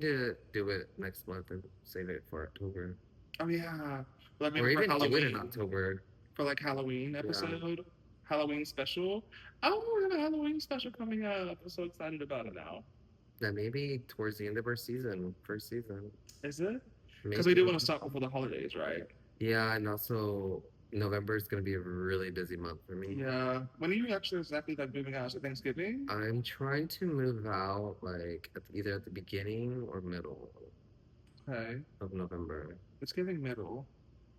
do it next month and save it for October. Oh yeah. Well, I Or mean for even do it in Halloween. October. For like Halloween episode. Halloween special. Oh, we have a Halloween special coming up. I'm so excited about it now. That maybe towards the end of our season, first season. Is it? Because we do want to stop before the holidays, right? Yeah, and also November is going to be a really busy month for me. Yeah. When are you actually exactly like moving out? Is it Thanksgiving? I'm trying to move out like either at the beginning or middle Okay. of November. It's giving middle.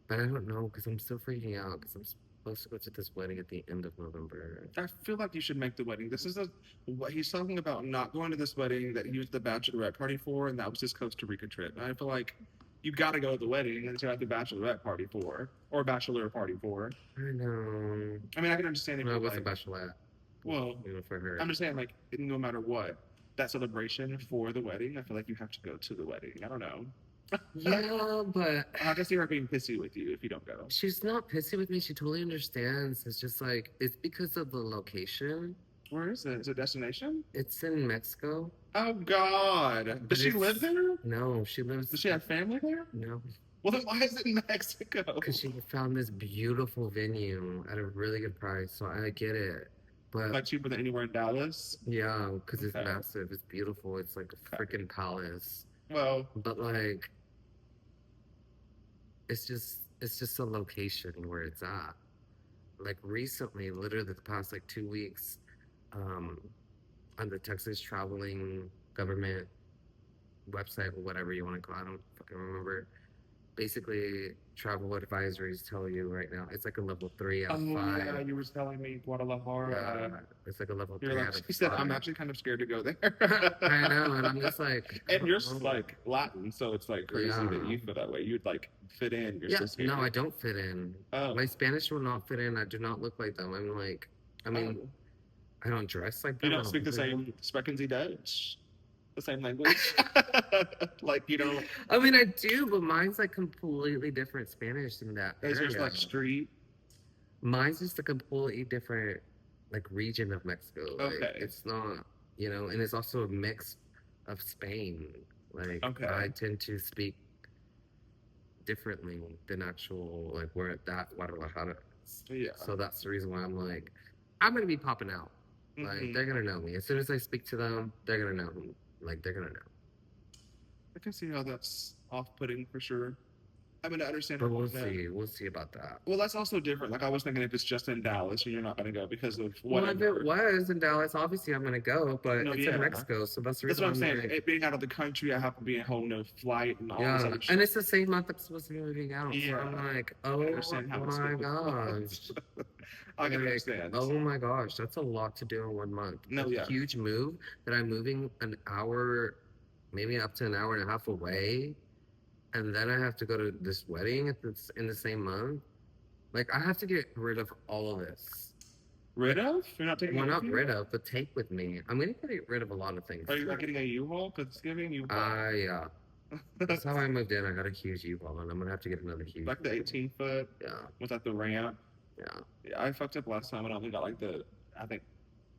But I don't know because I'm still freaking out because I'm supposed to go to this wedding at the end of November. I feel like you should make the wedding. This is what he's talking about, not going to this wedding that he was the bachelorette party for, and that was his Costa Rica trip. And I feel like you got to go to the wedding and you're at the bachelorette party for, or bachelor party for. I know. I mean, I can understand if No, you're it was like, a bachelorette. well, You know, for her. I'm just saying, like, no matter what, that celebration for the wedding, I feel like you have to go to the wedding. I don't know. Yeah, but I can see her being pissy with you if you don't go. she's not pissy with me. She totally understands. It's just like it's because of the location. Where is it? Is it a destination? It's in Mexico. Oh God! But Does she live there? No, she lives. Does she have family there? No, Well, then why is it in Mexico? because she found this beautiful venue at a really good price. So I get it, but Like cheaper than anywhere in Dallas? yeah, because it's Okay. massive. It's beautiful. It's like a Okay. freaking palace. Well, But like, it's just a location where it's at. Like recently, literally the past like 2 weeks, um, on the Texas traveling government website or whatever you want to call it, I don't fucking remember. Basically, travel advisories tell you right now it's like a level 3 out of oh 5. yeah, you were telling me Guadalajara. Yeah, it's like a level You're 3 like, out of she said, 5. I'm actually kind of scared to go there. I know, and I'm just like, And you're oh. like Latin, so it's like crazy Yeah. that you feel that way. You'd like fit in. You're Yeah, so scared. no, I don't fit in. Oh. My Spanish will not fit in. I do not look like them. I'm like, I mean, Oh. I don't dress like You them. don't speak the same Spreken Sie Dutch? The same language? Like you don't. I mean, I do, but mine's like completely different Spanish than that. Is yours area. like street? Mine's just a completely different like region of Mexico. Like, Okay. it's not, you know, and it's also a mix of Spain. Like Okay. I tend to speak differently than actual like where that Guadalajara is. Yeah. So that's the reason why I'm like, I'm gonna be popping out. Like Mhm. they're gonna know me. As soon as I speak to them, they're gonna know me. Like they're gonna know. I can see how that's off-putting for sure. I mean, I understand. But how we'll that- see. We'll see about that. Well, that's also different. Like I was thinking, if it's just in Dallas and you're not going to go because of Well, whatever. if it was in Dallas, obviously I'm gonna go, but No, it's yeah. in Mexico, so that's the That's reason what I'm saying. like, It being out of the country, I have to be a whole new flight and all this yeah, other shit. and it's the same month I'm supposed to be moving out. So Yeah. I'm like, I oh understand how it's my going. gosh. I can Like, understand. oh my gosh, that's a lot to do in 1 month. No, A yeah. huge move that I'm moving an hour, maybe up to an hour and a half away, and then I have to go to this wedding in the same month. Like I have to get rid of all of this. Rid of? You're not taking Well, it not with you? rid of, but take with me. I'm gonna get rid of a lot of things. Are you like getting a U-Haul? Because it's giving U-Haul. Yeah. That's how I moved in. I got a huge U-Haul, and I'm gonna have to get another huge. Like the 18-foot Yeah, without the ramp. yeah. Yeah, I fucked up last time and I only got like I think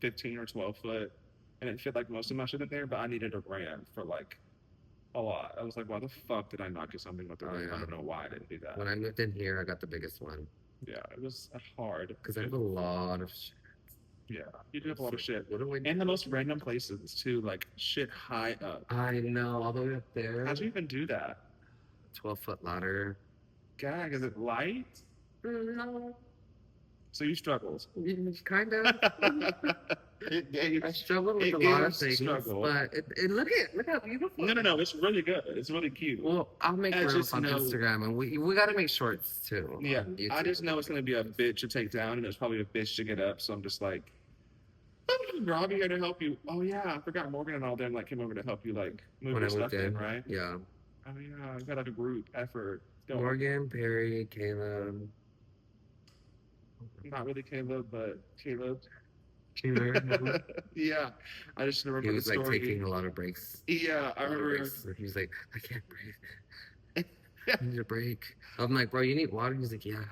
15 or 12-foot. And it fit like most of my shit in there, but I needed a ramp for like a lot. I was like, why the fuck did I not get something with the Oh, ramp? I yeah. don't know why I didn't do that. When I moved in here, I got the biggest one Yeah, it was hard. because I have a lot of shit. Yeah, you do have a lot of shit. What do I? And the most random places too, like shit high up. I know, all the way up there. How'd you even do that? 12-foot ladder. Gag, is it light? No, So you struggled. kind of. I struggled with It a lot of is things, struggle. but look how beautiful. No, it's really good. It's really cute. Well, I'll make I reels just on know- Instagram, and we got to make shorts too. Yeah, on I YouTube. just know it's gonna be a bitch to take down, and it's probably a bitch to get up. So I'm just like, Robbie here to help you. Oh yeah, I forgot Morgan and all them like came over to help you like move when your I stuff moved in, in, right? yeah. Oh yeah, you got like a group effort. Going. Morgan, Perry, Caleb. Not really Caleb, but Caleb. You remember him? Yeah, I just He remember the was like taking story. a lot of breaks. Yeah, I A lot of remember. breaks. He was like, I can't breathe. I need a break. I'm like, bro, you need water? He's like, yeah.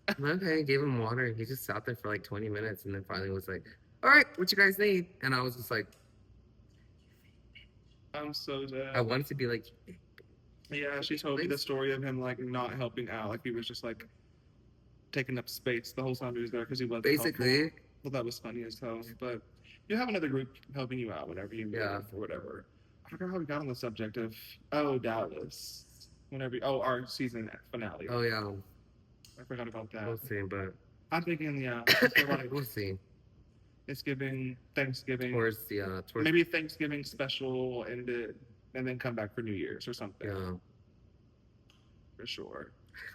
I'm like, okay, gave him water. He just sat there for like 20 minutes and then finally was like, all right, what you guys need? And I was just like, I'm so I dead. wanted to be like, Yeah, she told me the please. story of him like not helping out, like he was just like taking up space the whole time he was there because he wasn't helpful. Basically, Well, that was funny as hell. But you have another group helping you out whenever you yeah. move or whatever. I forgot how we got on the subject of Dallas. Whenever our season finale. Oh, yeah. I forgot about that. We'll see, but I'm thinking, yeah, since we're like we'll see. it's giving Thanksgiving, Towards the, towards, maybe Thanksgiving special ended, and then come back for New Year's or something yeah. for sure.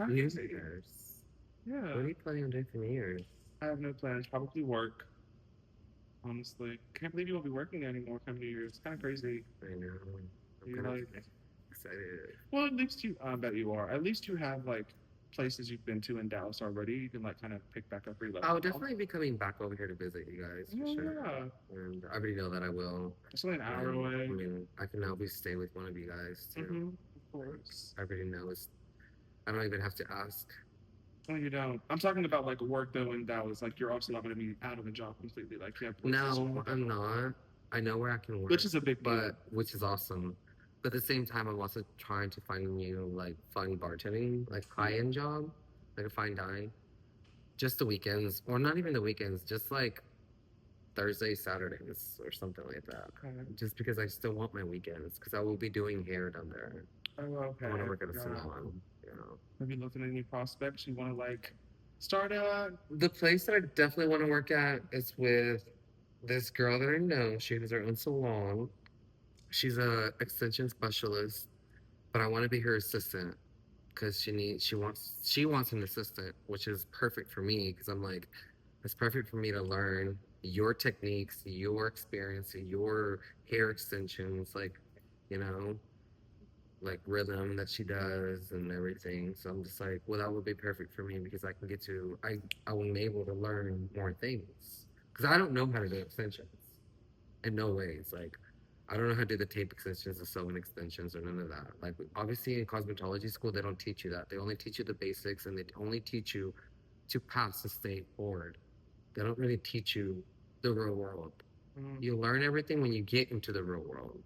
New Crazy. Year's. Yeah, What are you planning on doing for New Year's? I have no plans. Probably work. Honestly, can't believe you won't be working anymore come New Year's. It's kind of crazy. I know. I'm You're kind of like, excited. well, at least you. I bet you are. At least you have like places you've been to in Dallas already. You can like kind of pick back up where you left I'll off. definitely be coming back over here to visit you guys for Oh sure. yeah, And I already know that I will. it's only an hour And away. I mean, I can now be stay with one of you guys too. Of course. I already know. I don't even have to ask. No, you don't. I'm talking about like work though in Dallas. Like you're also not going to be out of a job completely. Like you have places you No, can I'm go, not. I know where I can work, which is a big deal. but which is awesome. But at the same time, I'm also trying to find new like fun bartending, like high-end job, like a fine dine. Just the weekends, or not even the weekends, just like Thursday, Saturdays, or something like that. Okay. Just because I still want my weekends, because I will be doing hair down there. Oh, okay. I want to work at a Yeah. salon. You know, Have you looked at any prospects you want to like start at? the place that I definitely want to work at is with this girl that I know. She has her own salon. She's a extension specialist, but I want to be her assistant because she wants an assistant, which is perfect for me because I'm like, it's perfect for me to learn your techniques, your experience, your hair extensions, like, you know, like rhythm that she does and everything. So I'm just like, well, that would be perfect for me because I can get to I will be able to learn more things because I don't know how to do extensions in no ways. Like, I don't know how to do the tape extensions, the sewing extensions, or none of that. Like, obviously in cosmetology school, they don't teach you that. They only teach you the basics, and they only teach you to pass the state board. They don't really teach you the real world. Mm, You learn everything when you get into the real world.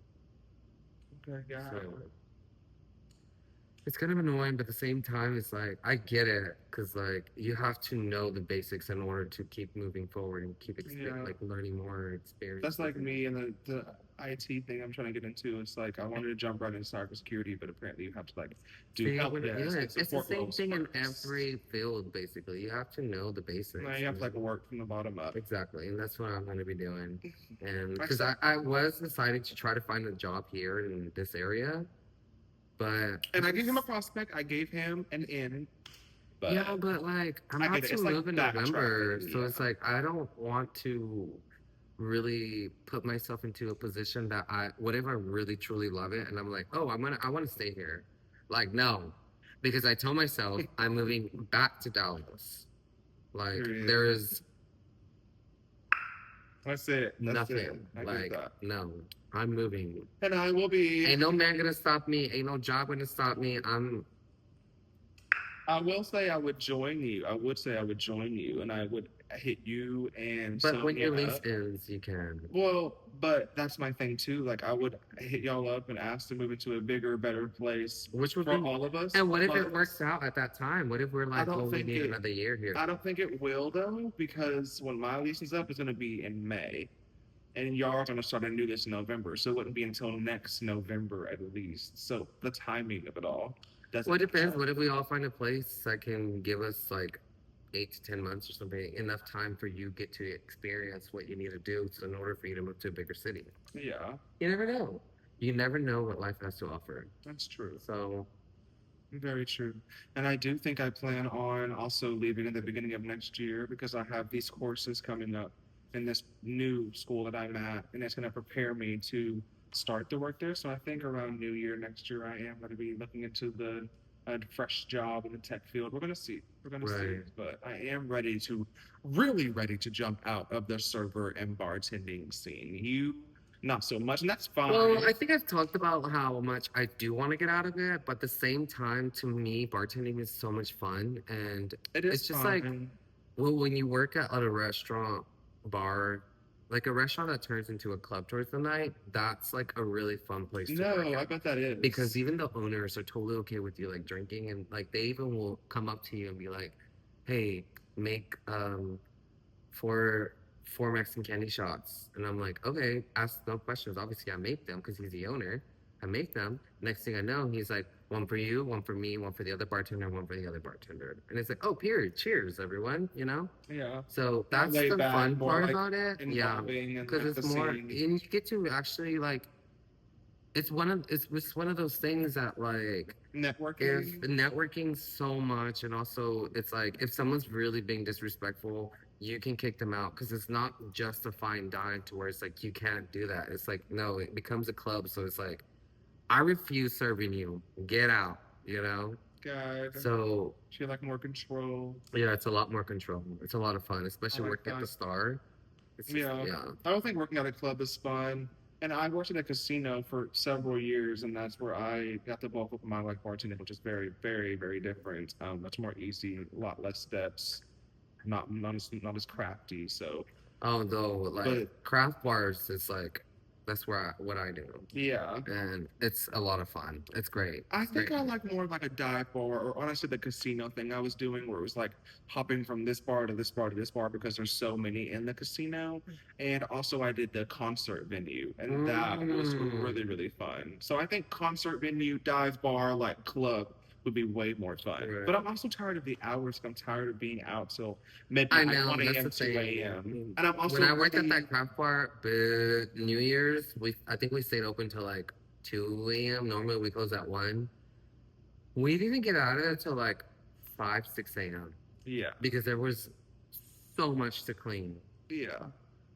okay, yeah. So it's kind of annoying, but at the same time, it's like I get it because like you have to know the basics in order to keep moving forward and keep Yeah. like learning more experience. That's like me and the IT thing I'm trying to get into. It's like I wanted to jump right into cybersecurity, but apparently you have to like do See, help desk and it's the support same roles thing in first. every field, basically. You have to know the basics. Now you have to like work from the bottom up. Exactly, and that's what I'm going to be doing. And I because said, I was deciding to try to find a job here in this area, but and I gave him a prospect. I gave him an in, but yeah, but like I'm I about get it. to It's like move in November, backtracking. so Yeah. it's like I don't want to really put myself into a position that what if I really truly love it and I'm like, oh, I want to stay here. Like, no, because I told myself I'm moving back to Dallas. Like, Period. there is That's it. That's it. nothing. I get Like, that. no, I'm moving. And I will be. Ain't no man gonna stop me. Ain't no job gonna stop me. I will say I would join you. I would say I would join you, and I would hit you and But when Sonia your lease up. ends, you can. Well, but that's my thing too. Like I would hit y'all up and ask to move into a bigger, better place Which would for be. all of us. And what if it But works out at that time? What if we're I like, well, don't we think need it. another year here? I don't think it will though, because when my lease is up, it's going to be in May, and y'all are going to start a new lease in November, so it wouldn't be until next November at least. So the timing of it all doesn't. Well, it match depends. up. What if we all find a place that can give us like 8 to 10 months or something, enough time for you get to experience what you need to do, so in order for you to move to a bigger city. Yeah, You never know. You never know what life has to offer. that's true. So Very true. And I do think I plan on also leaving in the beginning of next year because I have these courses coming up in this new school that I'm at, and it's going to prepare me to start the work there. So I think around New Year next year, I am going to be looking into the a fresh job in the tech field. We're gonna see. We're gonna see. Right. But I am really ready to jump out of the server and bartending scene. You, not so much, and that's Well, fine. I think I've talked about how much I do want to get out of it, but at the same time, to me, bartending is so much fun, and It is it's just like, fine. well, when you work at a restaurant, bar, like a restaurant that turns into a club towards the night, that's like a really fun place to work No, I at. bet that Because is. even the owners are totally okay with you like drinking, and like they even will come up to you and be like, "Hey, make four Mexican candy shots," and I'm like, "Okay, ask no questions." Obviously, I make them because he's the owner. I make them. Next thing I know, he's like, "One for you, one for me, one for the other bartender, one for the other bartender," and it's like, "Oh, period. Cheers, everyone." You know. Yeah. So More that's laid the back, fun more part like about it. Yeah, involving and because like the it's more, scene. and you get to actually like, it's one of those things that like if Networking. networking so much, and also it's like if someone's really being disrespectful, you can kick them out because it's not just a fine dine to where it's like you can't do that. It's like no, it becomes a club, so it's like I refuse serving you. Get out, you know. God. So She had like more control. yeah, it's a lot more control. It's a lot of fun, I especially like working at the that. Star. It's just Yeah. yeah. I don't think working at a club is fun. And I worked at a casino for several years, and that's where I got the bulk of my like bartending, which is very, very, very different. Much more easy, a lot less steps, not as crafty. So, Although like but craft bars is like that's where what I do, yeah, and it's a lot of fun. It's great. I It's think great. I like more of like a dive bar, or honestly the casino thing I was doing, where it was like hopping from this bar to this bar to this bar because there's so many in the casino. And also I did the concert venue, and that was Mm, really really fun. So I think concert venue, dive bar, like club would be way more fun. right. But I'm also tired of the hours. I'm tired of being out till I midnight, know 1 that's a.m., the 2 thing. a.m. And I'm When also I worked at really that craft bar, but New Year's, we I think we stayed open till like 2 a.m. Normally we close at 1. We didn't get out of there till like 5, 6 a.m. yeah, because there was so much to clean. yeah,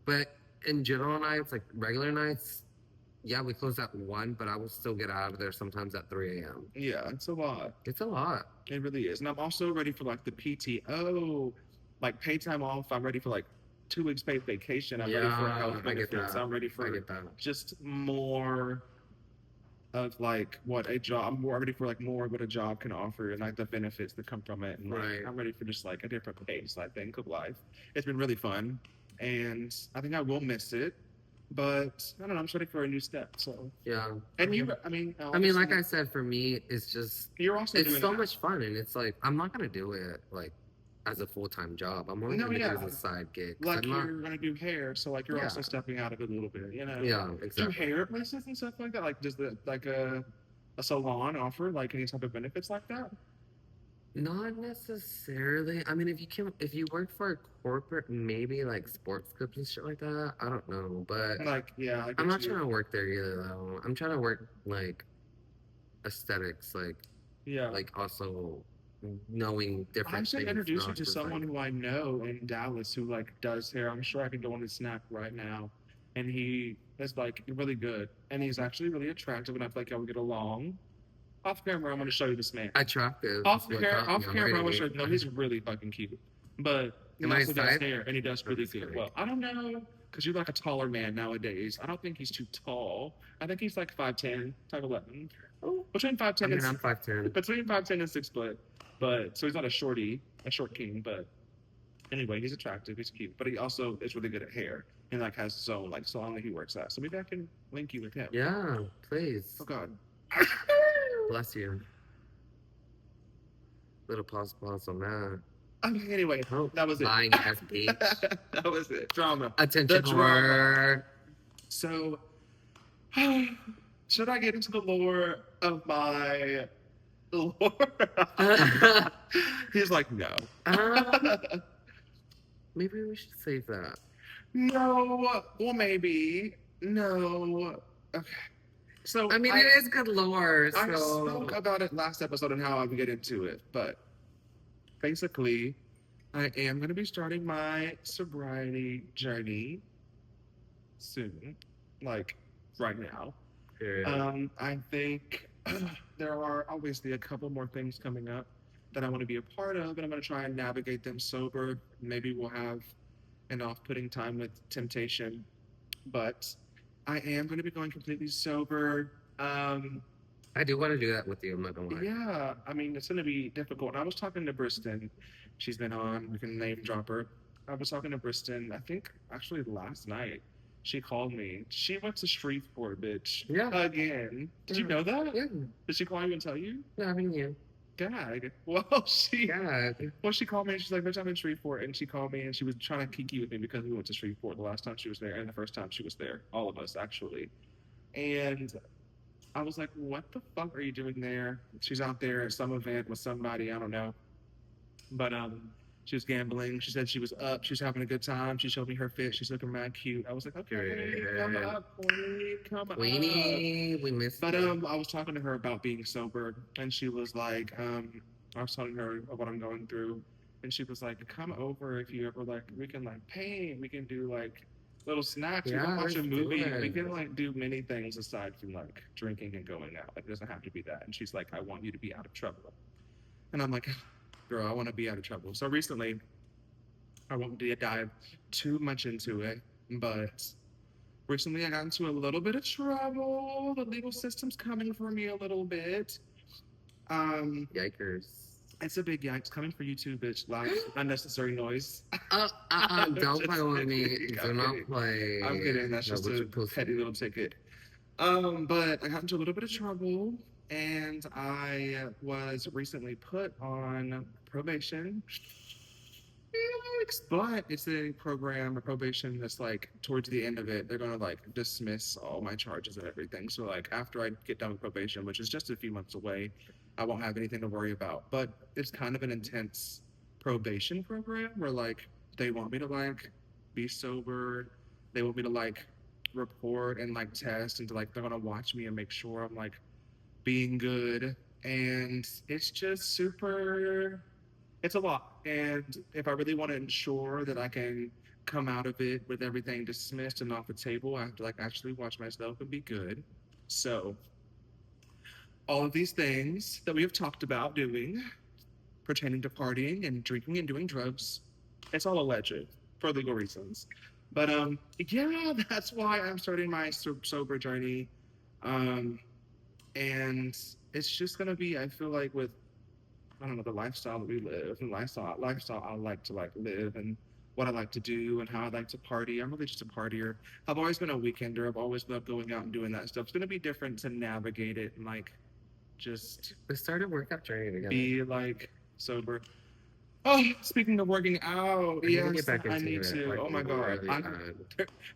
But in general nights, like regular nights, yeah, we close at 1, but I will still get out of there sometimes at 3 a.m. yeah. It's a lot. It's a lot. It really is. And I'm also ready for like the PTO, like paid time off. I'm ready for like 2 weeks paid vacation. I'm ready for Yeah, health I get benefits. that. I'm ready I for get that. just more of like what a job. I'm more ready for like more of what a job can offer and like the benefits that come from it. And like Right. I'm ready for just like a different pace, I think, of life. It's been really fun. And I think I will miss it. But I don't know, I'm just ready for a new step. So Yeah. and you I mean, like obviously I said, for me, it's just you're also it's doing so that. much fun, and it's like I'm not gonna do it like as a full-time job. I'm only No, gonna do it as yeah. a side gig because Like I'm not. you're gonna do hair, so like you're Yeah. also stepping out of it a little bit, you know. Yeah. Do Exactly. hair places and stuff like that? Like does the like a salon offer like any type of benefits like that? Not necessarily. I mean, if you work for a corporate, maybe like sports clubs and shit like that. I don't know, but Like, yeah, I I'm get not you. trying to work there either, though. I'm trying to work like aesthetics, Yeah. like also knowing I different should things, introduce you not to just someone like who I know in Dallas who like does hair. I'm sure I can go on his snap right now. And he is like really good. And he's actually really attractive and I feel like y'all would get along. Off camera, I'm gonna show you this man. attractive. Is Off what camera, got me off camera, I was already. like, no, he's really fucking cute. But he Am I his also does type? hair and he does I'm really just good. kidding. Well, I don't know, because you're like a taller man nowadays. I don't think he's too tall. I think he's like 5'10", 5'11". Oh, between I 5'10" mean, I'm 5'10". between 5'10" and 6 foot. But so he's not a shorty, a short king, but anyway, he's attractive, he's cute. But he also is really good at hair and like has his own like salon that he works at. So maybe I can link you with him. Yeah, please. Oh God. Bless you. Little pause on that. Anyway, Oh, that was it. lying ass bitch. That was it. Drama. Attention The drama. whore. So, should I get into the lore of my lore? He's like, no. um, maybe we should save that. No. Well, maybe. No. Okay. So I mean, it is good lore, I so spoke about it last episode and how I would get into it, but basically, I am going to be starting my sobriety journey soon, like right now. period. I think there are obviously a couple more things coming up that I want to be a part of, and I'm going to try and navigate them sober. Maybe we'll have an off-putting time with temptation, but I am going to be going completely sober. I do want to do that with you. I'm not gonna lie. Yeah, I mean, it's going to be difficult. I was talking to Briston. She's been on. We can name drop her. I was talking to Briston, I think actually last night. She called me. She went to Shreveport, bitch. Yeah. Again. Did you know that? Yeah. Did she call you and tell you? No, I mean you. God. Well, she called me and she's like, bitch, I'm in Shreveport. And she called me and she was trying to kiki with me because we went to Shreveport the last time she was there and the first time she was there. All of us, actually. And I was like, what the fuck are you doing there? She's out there at some event with somebody, I don't know. But she was gambling. She said she was up. She was having a good time. She showed me her fit. She's looking mad cute. I was like, okay, come up, Queenie, come up. Queenie, we missed But you. I was talking to her about being sober, and she was like, I was telling her what I'm going through, and she was like, come over if you ever like, we can like paint, we can do like little snacks, we can watch a movie, we can like do many things aside from like drinking and going out. Like, it doesn't have to be that. And she's like, I want you to be out of trouble. And I'm like, girl, I want to be out of trouble. So recently, I won't dive too much into it, but recently I got into a little bit of trouble. The legal system's coming for me a little bit. Yikers. It's a big yikes coming for you too, bitch. Loud, unnecessary noise. Don't play with me. Do not play. I'm kidding. That's just a petty little ticket. But I got into a little bit of trouble, and I was recently put on probation. But it's a program, a probation that's like towards the end of it, they're gonna like dismiss all my charges and everything. So like after I get done with probation, which is just a few months away, I won't have anything to worry about. But it's kind of an intense probation program where like they want me to like be sober, they want me to like report and like test and to like they're gonna watch me and make sure I'm like being good. And it's just super, it's a lot. And if I really want to ensure that I can come out of it with everything dismissed and off the table, I have to like actually watch myself and be good. So all of these things that we have talked about doing pertaining to partying and drinking and doing drugs, it's all alleged for legal reasons. But yeah, that's why I'm starting my sober journey. And it's just gonna be, I feel like, with I don't know, the lifestyle that we live and lifestyle I like to like live and what I like to do and how I like to party. I'm really just a partier. I've always been a weekender. I've always loved going out and doing that stuff. It's gonna be different to navigate it and like just We started workout journey together. be like sober. Oh, speaking of working out, yes, I need to. Like, oh my god,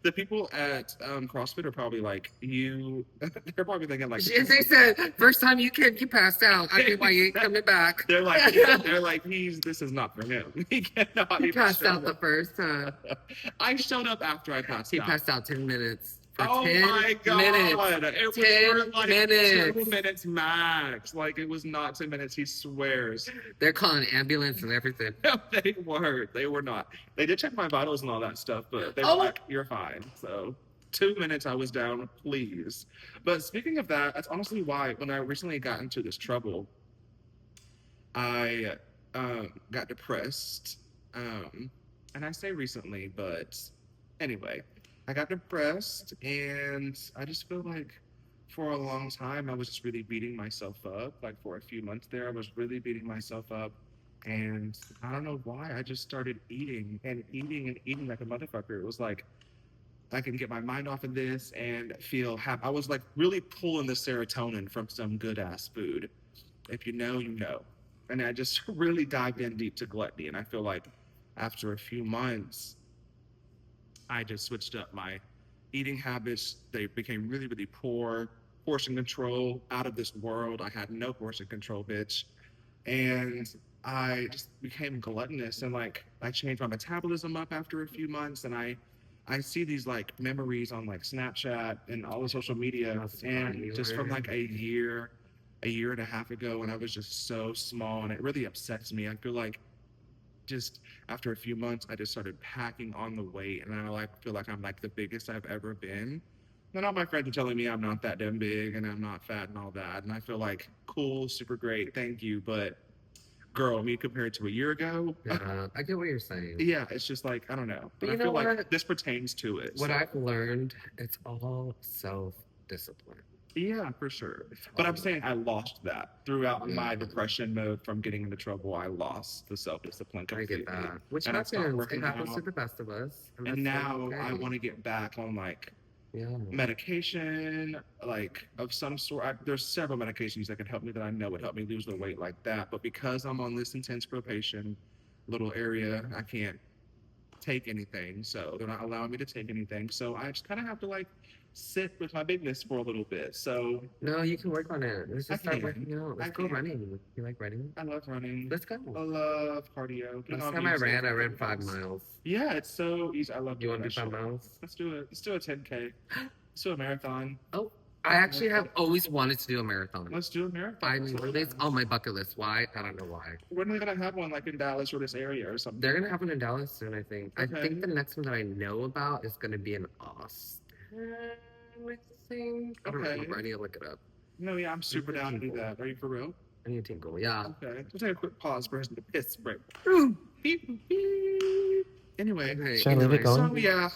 the people at CrossFit are probably like you. They're probably thinking like they said first time you came, you passed out. I think why you ain't coming back. They're like this is not for him. He cannot. He passed out the first time. I showed up after I passed out. He passed out 10 minutes. For oh 10 my god! Minutes. It was 10 for like minutes. 2 minutes max. Like it was not 10 minutes. He swears. They're calling ambulance and everything. No, they weren't. They were not. They did check my vitals and all that stuff, but they were like, "You're fine." So 2 minutes, I was down. Please. But speaking of that, that's honestly why when I recently got into this trouble, I got depressed. And I say recently, but anyway. I got depressed, and I just feel like for a long time I was just really beating myself up. Like for a few months there, I was really beating myself up, and I don't know why. I just started eating and eating and eating like a motherfucker. It was like I can get my mind off of this and feel happy. I was like really pulling the serotonin from some good ass food. If you know, you know. And I just really dived in deep to gluttony, and I feel like after a few months, I just switched up my eating habits. They became really, really poor. Portion control out of this world. I had no portion control, bitch. And I just became gluttonous and like I changed my metabolism up after a few months and I see these like memories on like Snapchat and all the social media and just from like a year and a half ago when I was just so small and it really upsets me. I feel like just after a few months, I just started packing on the weight, and now I feel like I'm like the biggest I've ever been. And all my friends are telling me I'm not that damn big and I'm not fat and all that. And I feel like, cool, super great, thank you. But girl, me compared to a year ago, Yeah, I get what you're saying. yeah, it's just like, I don't know. But But I you know feel what? like this pertains to it. What So, I've learned, it's all self-discipline. yeah, for sure. It's But all I'm saying I lost that throughout yeah, my depression mode from getting into trouble. I lost the self discipline I get completely. that. Which And I stopped happens. It working happens to out. the best of us, and And that's totally now I okay. want to get back on like Yeah. medication, like of some sort. There's several medications that can help me that I know would help me lose the weight like that. But because I'm on this intense probation little area, I can't take anything. So they're not allowing me to take anything. So I just kind of have to like sit with my bigness for a little bit. So No, you can work on it. Let's I just start can. working out. I Let's go can. running. You like running? I love running. Let's go. I love cardio. Putting Last on time music. I ran 5 miles. Yeah, it's so easy. I love You doing want to that do five shit. miles? Let's do it. Let's do a 10K. Let's do a marathon. Oh, I actually have always wanted to do a marathon. Let's do a marathon. I mean, it's on my bucket list. Why? I don't know why. When are they gonna have one like in Dallas or this area or something? They're gonna have one in Dallas soon, I think. Okay. I think the next one that I know about is gonna be in Austin. I think. I don't Okay. remember. I need to look it up. No, yeah, I'm super down to do that. Are you for real? I need to tinkle. Yeah. Okay. We'll take a quick pause for us to piss break. Beep, beep, beep. Anyway, Okay, Should I leave it anyways, going? so yeah,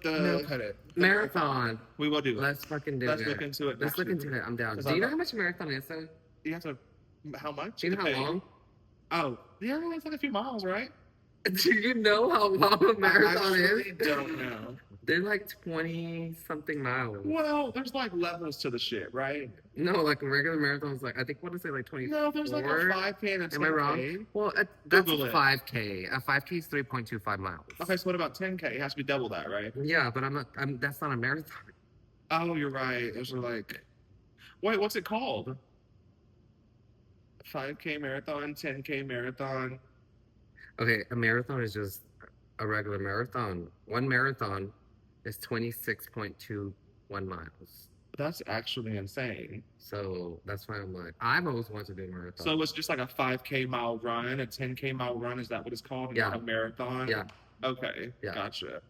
No, cut it. marathon. We will do it. Let's fucking do Let's it. look into it. Let's look into it. I'm down. 'Cause Do you I'm know not- how much a marathon is, though? You have to. How much? Do you know how long? Oh, yeah, it's like a few miles, right? Do you know how long a marathon I really is? don't know. They're like 20 something miles. Well, there's like levels to the shit, right? No, like a regular marathon is like, I think, what is it, like 24? No, there's like a 5K and a 10K. Am I wrong? Well, that's Google a it. 5K. A 5K is 3.25 miles. Okay, so what about 10K? It has to be double that, right? Yeah, but that's not a marathon. Oh, you're right. Those are like, wait, what's it called? 5K marathon, 10K marathon. Okay, a marathon is just a regular marathon. One marathon is 26.21 miles. That's actually insane. So that's why I'm like, I've always wanted to do a marathon. So it's just like a 5K mile run, a 10K mile run. Is that what it's called? Yeah. Not a marathon? Yeah. Okay. Yeah. Gotcha.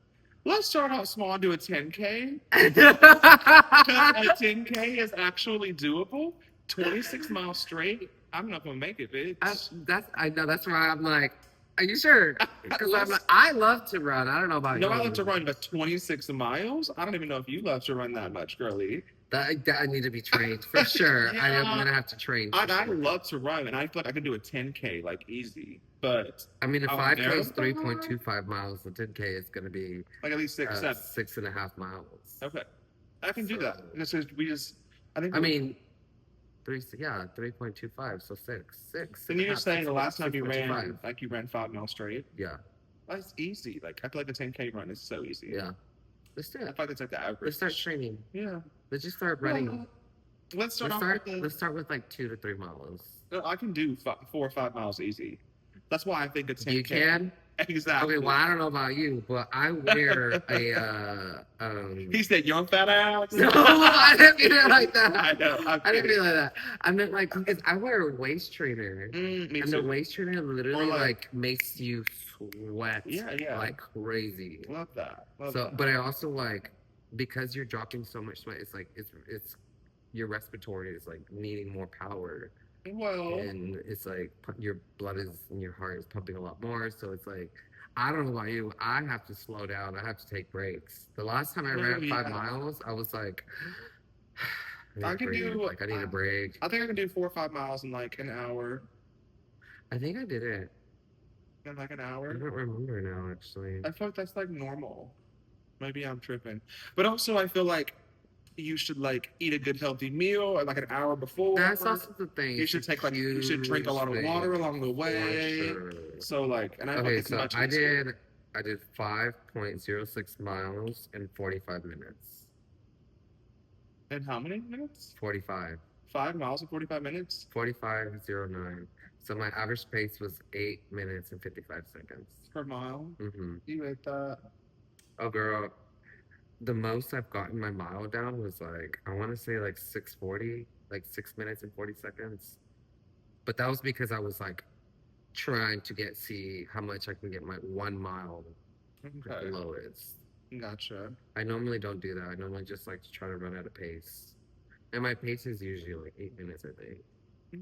Let's start out small and do a 10K. Because a 10K is actually doable. 26 miles straight. I'm not gonna make it, bitch. I know that's why I'm like, are you sure? Because I love to run. I don't know about No, you. I love to run, but 26 miles? I don't even know if you love to run that much, girly. That I need to be trained for sure. Yeah. I'm gonna have to train. for I sure. love to run, and I feel like I can do a 10K like easy, but I mean, a 5K is marathon? 3.25 miles. The 10K is gonna be like at least 6.5 miles. Okay, I can do that. It's just, I think. I mean, 3.25. So six. Then you're just saying the last time you 6.25. ran, like you ran 5 miles straight. Yeah, That's easy. Like I feel like the 10K run is so easy. yeah. Let's do I it. feel like it's like the average. Let's start training. Yeah. Let's just start running. Well, let's start off with Let's start with like 2 to 3 miles. I can do 4 or 5 miles easy. That's why I think a 10K. You can? Exactly. Okay, well, I don't know about you, but I wear He said, "Young fat ass." No, I didn't mean it like that. I know. I didn't mean it like that. I meant like, because I wear a waist trainer. Me And too. the waist trainer literally Or, like makes you sweat Yeah. like crazy. Love that. But I also like, because you're dropping so much sweat, it's like it's your respiratory is like needing more power. Well, And it's like your blood is and your heart is pumping a lot more. So it's like, I don't know about you. I have to slow down. I have to take breaks. The last time I ran 5 miles, I was like, I need a break. I think I can do 4 or 5 miles in like an hour. I think I did it. In like an I hour. don't remember now, actually. I feel like that's like normal. Maybe I'm tripping. But also, I feel like you should like eat a good healthy meal like an hour before. That's also the thing. You should take you should drink a lot of water along the way. Sure. So like, and I Okay, it's so much I easier. did 5.06 miles in 45 minutes. In how many minutes? 45. 5 miles in 45 minutes. 45.09. So my average pace was 8 minutes and 55 seconds. Per mile. Mm-hmm. You ate that. Oh, girl. The most I've gotten my mile down was like, I want to say like 6:40, like 6 minutes and 40 seconds. But that was because I was like trying to see how much I can get my 1 mile Okay. lowest. Gotcha. I normally don't do that. I normally just like to try to run at a pace. And my pace is usually like 8 minutes, I think.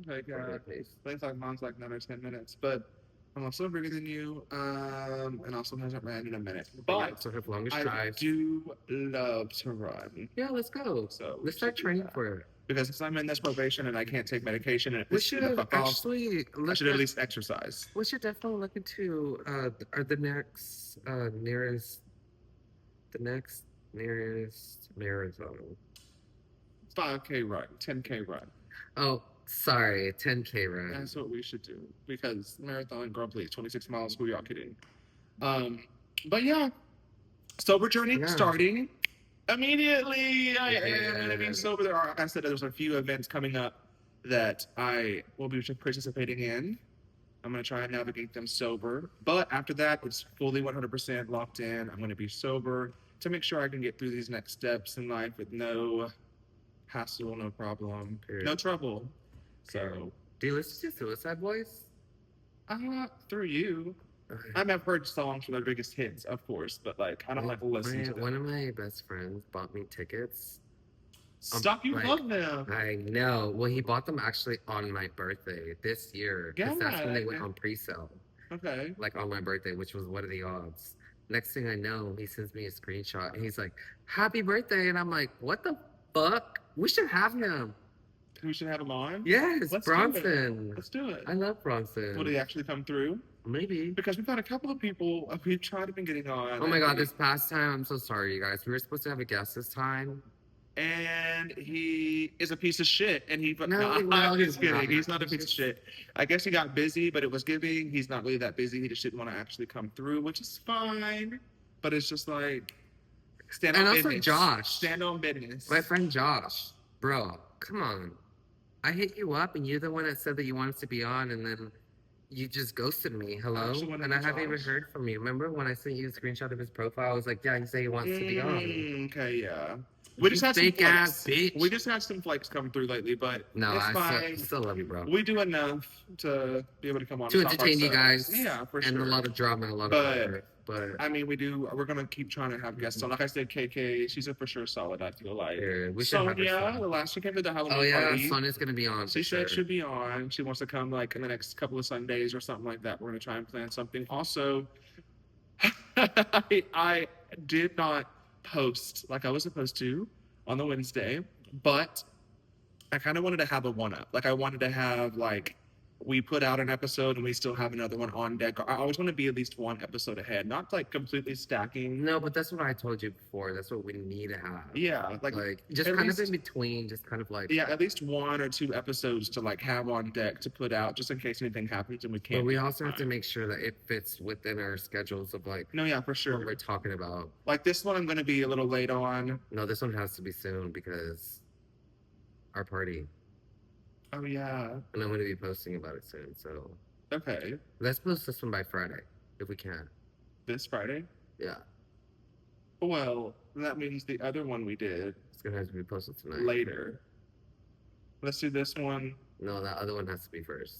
Like, Probably the pace. things like mine's like 9 or 10 minutes, but I'm also bigger than you, and also hasn't ran in a minute. But yeah, But so have longest I drive. do love to run, Yeah, let's go. so Let's start training for it. because since I'm in this probation and I can't take medication and it We pisses me the should fuck off, actually I look should at at, least exercise. we should definitely look into are the next nearest marathon. 5K run, 10K run. Oh, sorry, 10K run. That's what we should do because marathon, girl, please, 26 miles. Who y'all kidding? But yeah, sober journey starting immediately. I am going to be sober. There are, like I said, there's a few events coming up that I will be participating in. I'm going to try and navigate them sober. But after that, it's fully 100% locked in. I'm going to be sober to make sure I can get through these next steps in life with no hassle, no problem, no trouble. So, do you listen to Suicide Boys? Through you. I mean, I've heard songs from their biggest hits, of course, but like I don't like listen to them. One of my best friends bought me tickets. Stop, you love them. I know. Well, he bought them actually on my birthday this year. Because that's when they went on pre-sale. Okay. Like on my birthday, which was what are the odds? Next thing I know, he sends me a screenshot and he's like, "Happy birthday!" And I'm like, "What the fuck? We should have him." We should have him on? Yes, Bronson. Let's do it. I love Bronson. Will he actually come through? Maybe. Because we've had a couple of people we've tried to be getting on. Oh my god, this past time, I'm so sorry, you guys. We were supposed to have a guest this time. And he is a piece of shit. And he no, I'm just kidding. He's not a piece of shit. I guess he got busy, but it was giving. He's not really that busy. He just didn't want to actually come through, which is fine. But it's just like stand on business. And also Josh. Stand on business. My friend Josh. Bro, come on. I hit you up and you're the one that said that you wanted to be on and then you just ghosted me. Hello? And I haven't even heard from you. Remember when I sent you a screenshot of his profile? I was like, yeah, he said he wants to be on. Okay, yeah. We just had some flakes. We just had some flakes come through lately, but no, it's fine. I still love you, bro. We do enough to be able to come on to entertain you guys. Yeah, for sure. And a lot of drama, a lot of but I mean, we're gonna keep trying to have guests on. Like I said, KK, she's a for sure solid. I feel like Sonia, the last she came to the Halloween party. Sonia's gonna be on. She said she'll be on. She wants to come like in the next couple of Sundays or something like that. We're gonna try and plan something. Also, I did not post like I was supposed to on the Wednesday, but I kind of wanted to have a one-up. Like I wanted to have like we put out an episode and we still have another one on deck. I always want to be at least one episode ahead, not like completely stacking. No, but that's what I told you before. That's what we need to have. Yeah, like just kind of in between, just kind of like at least 1 or 2 episodes to like have on deck to put out, just in case anything happens and we can't. But we also have to make sure that it fits within our schedules of like. No, yeah, for sure. What we're talking about. Like this one, I'm going to be a little late on. No, this one has to be soon because our party. Oh yeah. And I'm going to be posting about it soon, so. Okay. Let's post this one by Friday, if we can. This Friday? Yeah. Well, that means the other one we did. It's going to have to be posted tonight. Later. Let's do this one. No, that other one has to be first.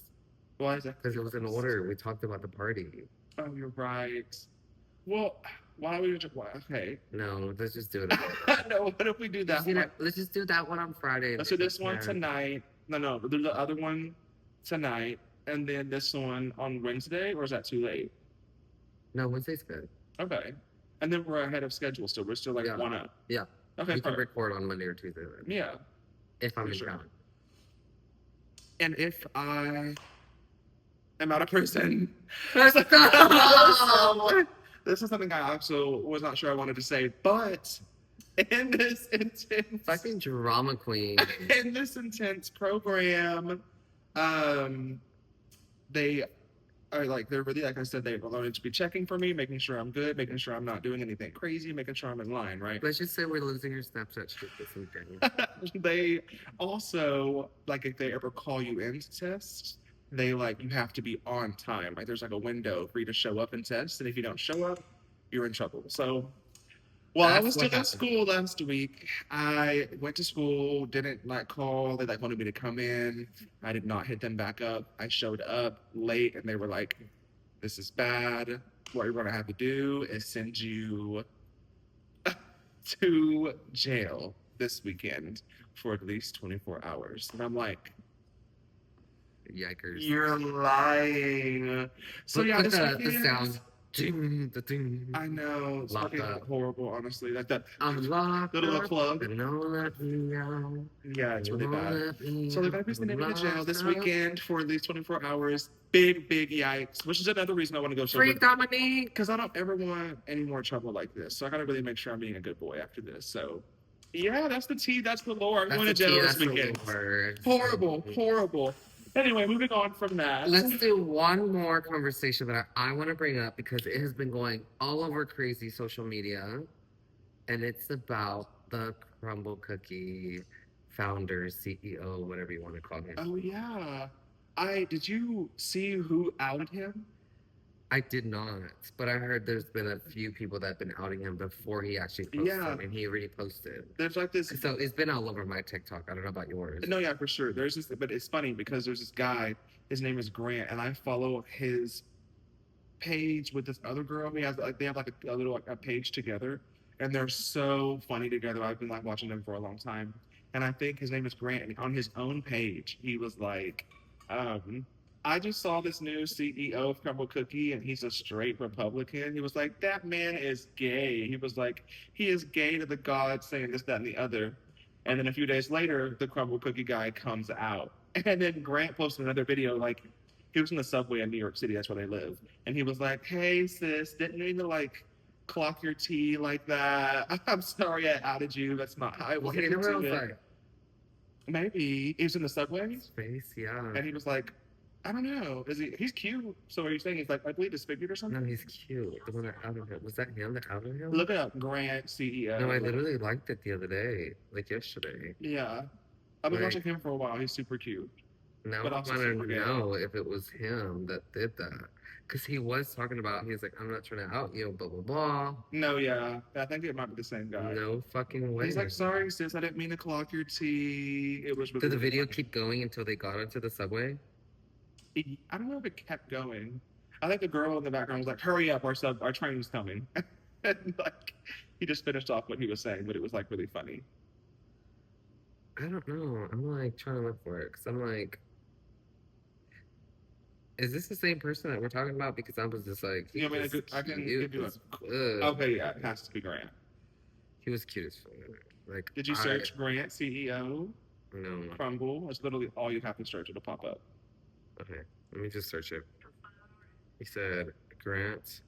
Why is that? Because it was in order. We talked about the party. Oh, you're right. Well, why would you? Okay. No, let's just do it. No, what if we do that one? Let's just do that one on Friday. Let's do this one tonight. No, we'll do the other one tonight, and then this one on Wednesday, or is that too late? No, Wednesday's good. Okay. And then we're ahead of schedule still. We're still like 1 up. Yeah. Okay. We can record on Monday or Tuesday then. Yeah. If I'm in town. And if I am out of prison. This is something I also was not sure I wanted to say, but in this intense fucking drama queen. In this intense program, they are like they're really, like I said, they're going to be checking for me, making sure I'm good, making sure I'm not doing anything crazy, making sure I'm in line, right? Let's just say we're losing your Snapchat streak this weekend. They also, like, if they ever call you in to test, they like you have to be on time. Like there's like a window for you to show up and test, and if you don't show up, you're in trouble. So while I was still in school last week, I went to school, didn't like call. They like wanted me to come in. I did not hit them back up. I showed up late and they were like, "This is bad. What you're gonna have to do is send you to jail this weekend for at least 24 hours. And I'm like, Yikers. you're lying. So yeah, But this the weekend, sound. Ding, the ding. I know it's Locked fucking up. horrible, honestly. Like that I'm locked little up. plug. And no let me out. Yeah, it's really Don't bad. let me So they're out. gonna be sending I'm me to jail locked this up. weekend for at least 24 hours. Big, big yikes. Which is another reason I want to go Free sober. Dominique. Because I don't ever want any more trouble like this. So I gotta really make sure I'm being a good boy after this. So yeah, that's the tea, that's the lore. I'm That's going the to jail tea, this that's the weekend. lore. Horrible, horrible. Anyway, moving on from that. Let's do one more conversation that I want to bring up because it has been going all over crazy social media. And it's about the Crumbl Cookie founder, CEO, whatever you want to call him. Oh yeah. Did you see who outed him? I did not, but I heard there's been a few people that have been outing him before he actually posted, Yeah. and he already posted. There's like this. So it's been all over my TikTok. I don't know about yours. No, yeah, for sure. There's this, but it's funny because there's this guy. His name is Grant, and I follow his page with this other girl. He has like they have like a little like, a page together, and they're so funny together. I've been like watching them for a long time, and I think his name is Grant. And on his own page, he was like, "I just saw this new CEO of Crumbl Cookie, and he's a straight Republican." He was like, "That man is gay." He was like, "He is gay to the gods," saying this, that, and the other. And then a few days later, the Crumbl Cookie guy comes out, and then Grant posted another video like. He was in the subway in New York City. That's where they live. And he was like, "Hey, sis, didn't mean to like clock your tea like that. I'm sorry I outed you. That's not how I Was wanted he to anywhere do else it." like Maybe he was in the subway, space? Yeah. and he was like, "I don't know. Is he? He's cute." So are you saying he's like ugly, disfigured, or something? No, he's cute. The one that outed him. Was that him that outed him? Look it up, Grant CEO. No, I literally liked it the other day, like yesterday. Yeah, I've been Like- watching him for a while. He's super cute. Now But I also want super to gay. know if it was him that did that. Because he was talking about, he's like, I'm not trying to out you, blah, blah, blah. No, yeah, I think it might be the same guy. No fucking way. He's like, "Sorry, sis, I didn't mean to clock your tea. It was." Really Did the video funny." keep going until they got onto the subway? I don't know if it kept going. I think the girl in the background was like, "Hurry up, our train's coming." And like he just finished off what he was saying, but it was like really funny. I don't know. I'm like trying to look for it because I'm like, is this the same person that we're talking about? Because I was just like, he You know, I mean, was I can cute give you a. as fuck. Okay, yeah, it has to be Grant. He was cute as fuck. Like, Did you search Grant CEO No. Crumbl? That's literally all you have to search. It'll pop up. Okay, let me just search it. He said Grant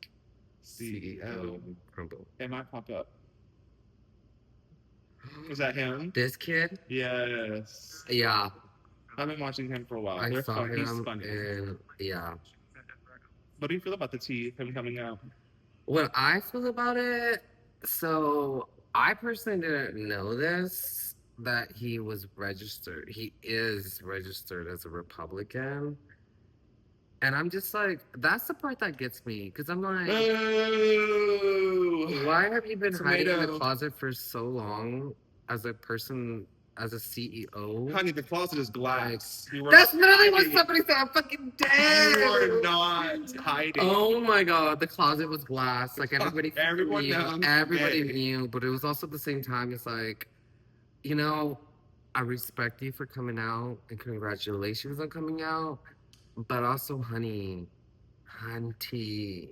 CEO Crumbl. It might pop up. Is that him? This kid? Yes. Yeah, I've been watching him for a while. I They're saw fun. He's him, funny. and yeah. What do you feel about the tea, him coming out? What I feel about it, so I personally didn't know this, that he was registered. He is registered as a Republican. And I'm just like, that's the part that gets me. Because I'm like, Ooh. why have you been hiding in the Tomato. closet for so long as a person, as a CEO? Honey, the closet is glass. You were That's not literally what hiding. somebody said. I'm fucking You dead. are not hiding. Oh my god, the closet was glass. Like everybody, Everyone knew, knows. everybody Yeah. knew. But it was also at the same time, it's like, you know, I respect you for coming out and congratulations on coming out. But also, hunty, Hunty.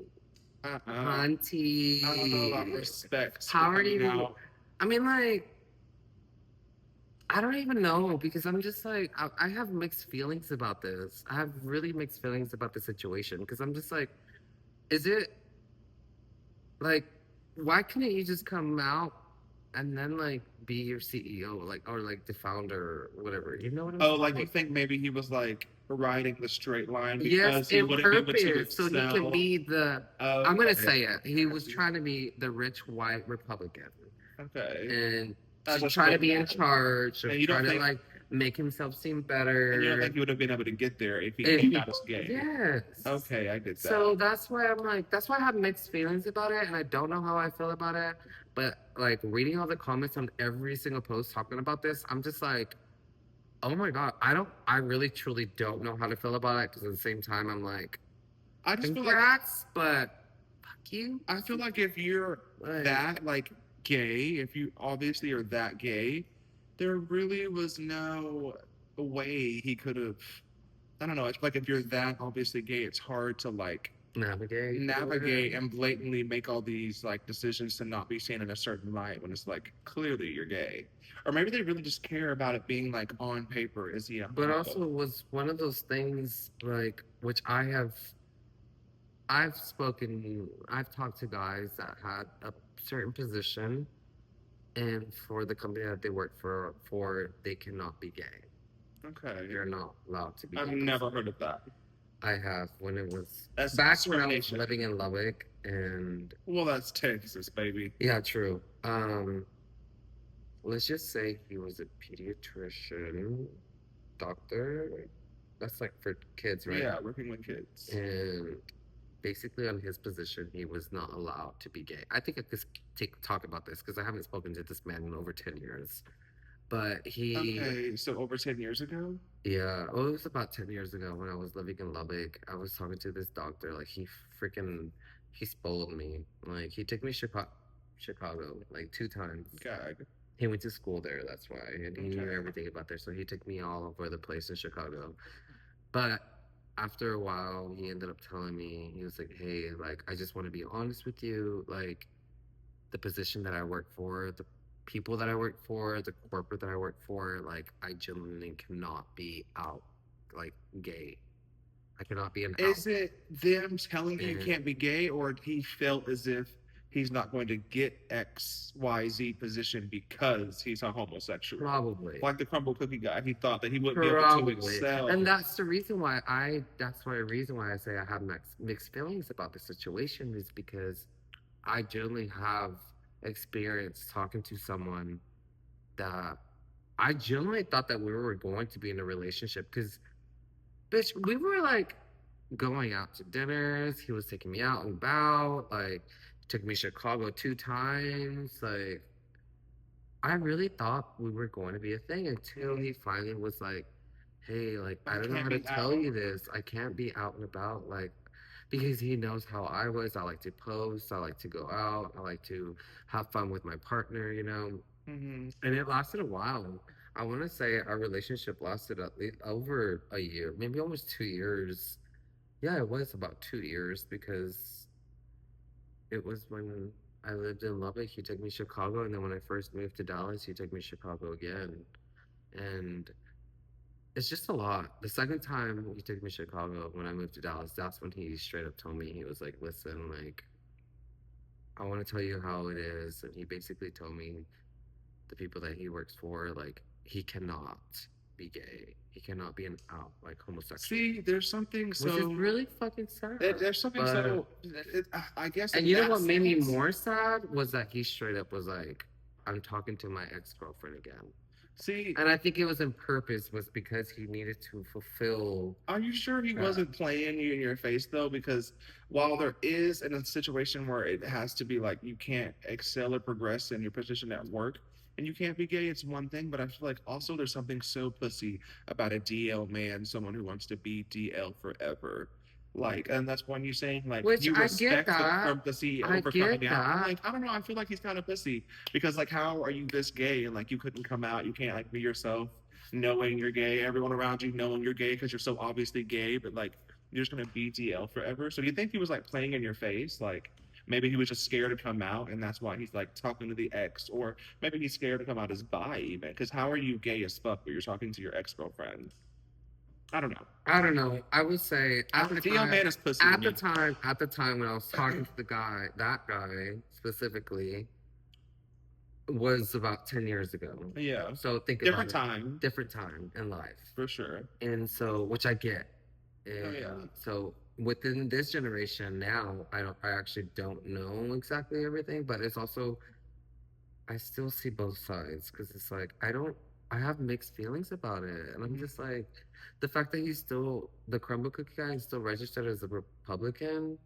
hunty. I don't know about respect. How are coming you? out. I mean, like, I don't even know because I'm just like, I have mixed feelings about this. I have really mixed feelings about the situation because I'm just like, is it like, why couldn't you just come out and then like be your CEO, like, or like the founder or whatever? You know what I'm Oh, saying? like you think maybe he was like riding the straight line because Yes, he in wouldn't be able to purpose, so he excel. could be the. Oh, I'm gonna okay. say it. He was trying to be the rich white Republican, Okay. and I to just try to don't be in know. charge, or And you don't try to think- like make himself seem better. And you don't think he would have been able to get there if he If came he- out as gay? Yes. Okay, I get that. So that's why I'm like, that's why I have mixed feelings about it, and I don't know how I feel about it. But like reading all the comments on every single post talking about this, I'm just like, oh my god, I really truly don't know how to feel about it because at the same time I'm like, I just feel like congrats, but fuck you. I feel like if you're Like, that like gay, if you obviously are that gay, there really was no way he could have. I don't know. It's like if you're that obviously gay, it's hard to like navigate and blatantly make all these like decisions to not be seen in a certain light when it's like clearly you're gay. Or maybe they really just care about it being like on paper, is he a But homo? also, it was one of those things like which I've talked to guys that had a certain position, and for the company that they work for they cannot be gay. Okay. They're not allowed to be I've gay. never heard of that. I have when it was That's back when I was discrimination. living in Lubbock, and Well, that's Texas, baby. yeah, true. Let's just say he was a pediatrician, doctor. That's like for kids, right? Yeah, working with kids. And basically, on his position, he was not allowed to be gay. I think I could talk about this because I haven't spoken to this man in over 10 years. But he, Okay, so over 10 years ago? yeah, oh, it was about 10 years ago when I was living in Lubbock. I was talking to this doctor. Like he spoiled me. Like he took me Chicago like 2 times. God. He went to school there, that's why, and he knew Okay. everything about there. So he took me all over the place in Chicago. But after a while, he ended up telling me, he was like, "Hey, like, I just want to be honest with you. Like, the position that I work for, the people that I work for, the corporate that I work for, like, I genuinely cannot be out, like, gay. I cannot be an out." Is it them telling you you And can't be gay, or he felt as if he's not going to get XYZ position because he's a homosexual? probably. Like the crumble cookie guy, he thought that he wouldn't be able to Probably. excel. And that's the reason why I say I have mixed feelings about the situation is because I generally have experience talking to someone that I generally thought that we were going to be in a relationship because, bitch, we were like going out to dinners. He was taking me out and about. Like, took me to Chicago 2 times. Like, I really thought we were going to be a thing until he finally was like, "Hey, like, I I don't know can't how to be tell out. you this. I can't be out and about." Like, because he knows how I was. I like to post. I like to go out. I like to have fun with my partner, you know? Hmm. And it lasted a while. I want to say our relationship lasted at least over a year, maybe almost 2 years. Yeah, it was about 2 years because it was when I lived in Lubbock. He took me to Chicago, and then when I first moved to Dallas, he took me to Chicago again. And it's just a lot. The second time he took me to Chicago when I moved to Dallas, that's when he straight up told me, he was like, "Listen, like, I want to tell you how it is." And he basically told me the people that he works for, like, he cannot be gay. He cannot be an out, like, homosexual. See, there's something Which is so. really fucking sad. There's something But so. I guess and in you know that what made me sense. more sad was that he straight up was like, "I'm talking to my ex-girlfriend again." See, And I think it was in purpose, was because he needed to fulfill are you sure he that. wasn't playing you in your face though? Because while there is in a situation where it has to be like you can't excel or progress in your position at work and you can't be gay, it's one thing. But I feel like also there's something so pussy about a DL man, someone who wants to be DL forever. Like, and that's when you're saying like Which you I get respect that. the CEO I for coming get out. I'm that. like, I don't know. I feel like he's kind of pussy because like, how are you this gay and like you couldn't come out? You can't like be yourself knowing you're gay, everyone around you knowing you're gay because you're so obviously gay, but like you're just gonna be DL forever. So do you think he was like playing in your face? Like maybe he was just scared to come out and that's why he's like talking to the ex, or maybe he's scared to come out as bi even. Because how are you gay as fuck but you're talking to your ex-girlfriend? I don't know. I don't know. I would say DL man is pussy to me. at the time when I was talking to that guy specifically, was about 10 years ago. Yeah. So think about Different it. time. Different time in life. For sure. And so, which I get. Oh yeah. And so within this generation now, I actually don't know exactly everything, but it's also, I still see both sides because it's like, I have mixed feelings about it. And I'm just like, the fact that the Crumbl cookie guy is still registered as a Republican,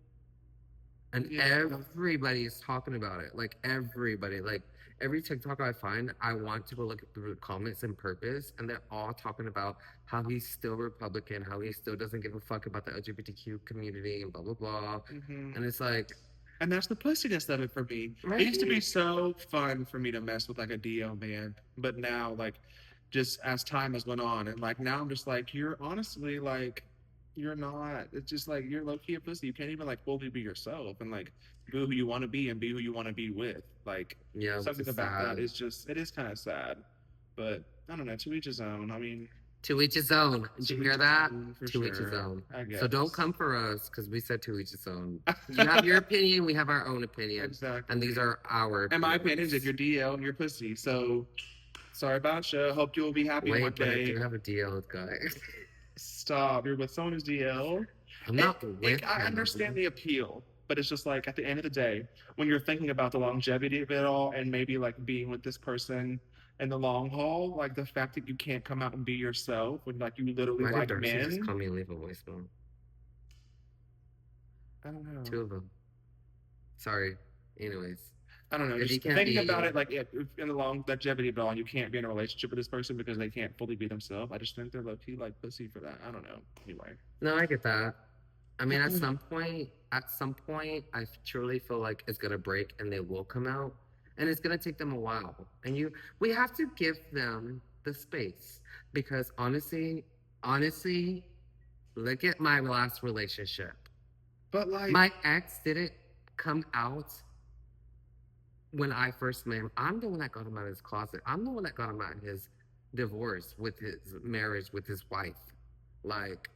and Yeah. everybody is talking about it. Like everybody, like every TikTok I find, I want to go look at the comments in purpose, and they're all talking about how he's still Republican, how he still doesn't give a fuck about the LGBTQ community, and blah blah blah. Hmm. And it's like, And that's the pussiness of it for me. Right? It used to be so fun for me to mess with like a DL man, but now like just as time has went on and like now I'm just like you're honestly like you're not. It's just like you're low key a pussy. You can't even like fully be yourself and like be who you want to be and be who you want to be with. Like Yeah, which something is about that sad. is just it is kind of sad, but I don't know. To each his own. I mean, To each his own. Did you hear that? for To each his sure. own. I guess. So don't come for us because we said to each his own. You have your opinion, we have our own opinion. Exactly. And these are our And my opinion is if you're DL, you're pussy. So sorry about you. Hope you'll be happy one Wait, but I day. do have a deal with guy. Stop. You're with someone who's DL. I'm not with I him. understand the appeal, but it's just like at the end of the day, when you're thinking about the longevity of it all and maybe like being with this person in the long haul, like the fact that you can't come out and be yourself when like you literally Why did like Darcy men. just call me and leave a voicemail? I don't know. 2 of them. Sorry. Anyways. I don't know. If you Just can't thinking be- about it, like if in the long longevity of it all, and you can't be in a relationship with this person because they can't fully be themselves. I just think they're low key like pussy for that. I don't know. Anyway. No, I get that. I mean, at some point, I truly feel like it's gonna break and they will come out, and it's gonna take them a while. And we have to give them the space because honestly, look at my last relationship. But like My ex didn't come out when I first met him. I'm the one that got him out of his closet. I'm the one that got him out of his divorce with his marriage with his wife. Like,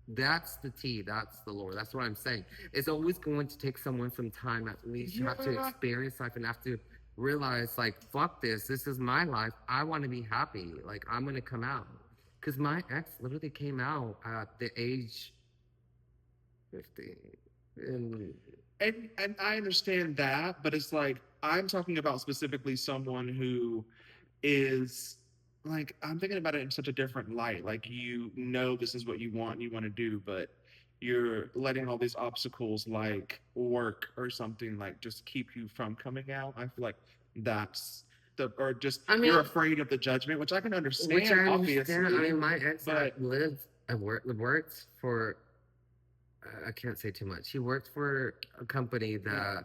that's the tea. That's the lore. That's what I'm saying. It's always going to take someone some time at least. You have to experience life and have to realize, like, fuck this. This is my life. I want to be happy. Like, I'm going to come out. Because my ex literally came out at the age 50. and I understand that, but it's like I'm talking about specifically someone who is like I'm thinking about it in such a different light. Like you know this is what you want and you want to do, but you're letting all these obstacles like work or something like just keep you from coming out. I feel like that's the or just I mean, you're afraid of the judgment, which I can understand. which I obviously. understand. I mean, my ex but worked for. I can't say too much. He worked for a company that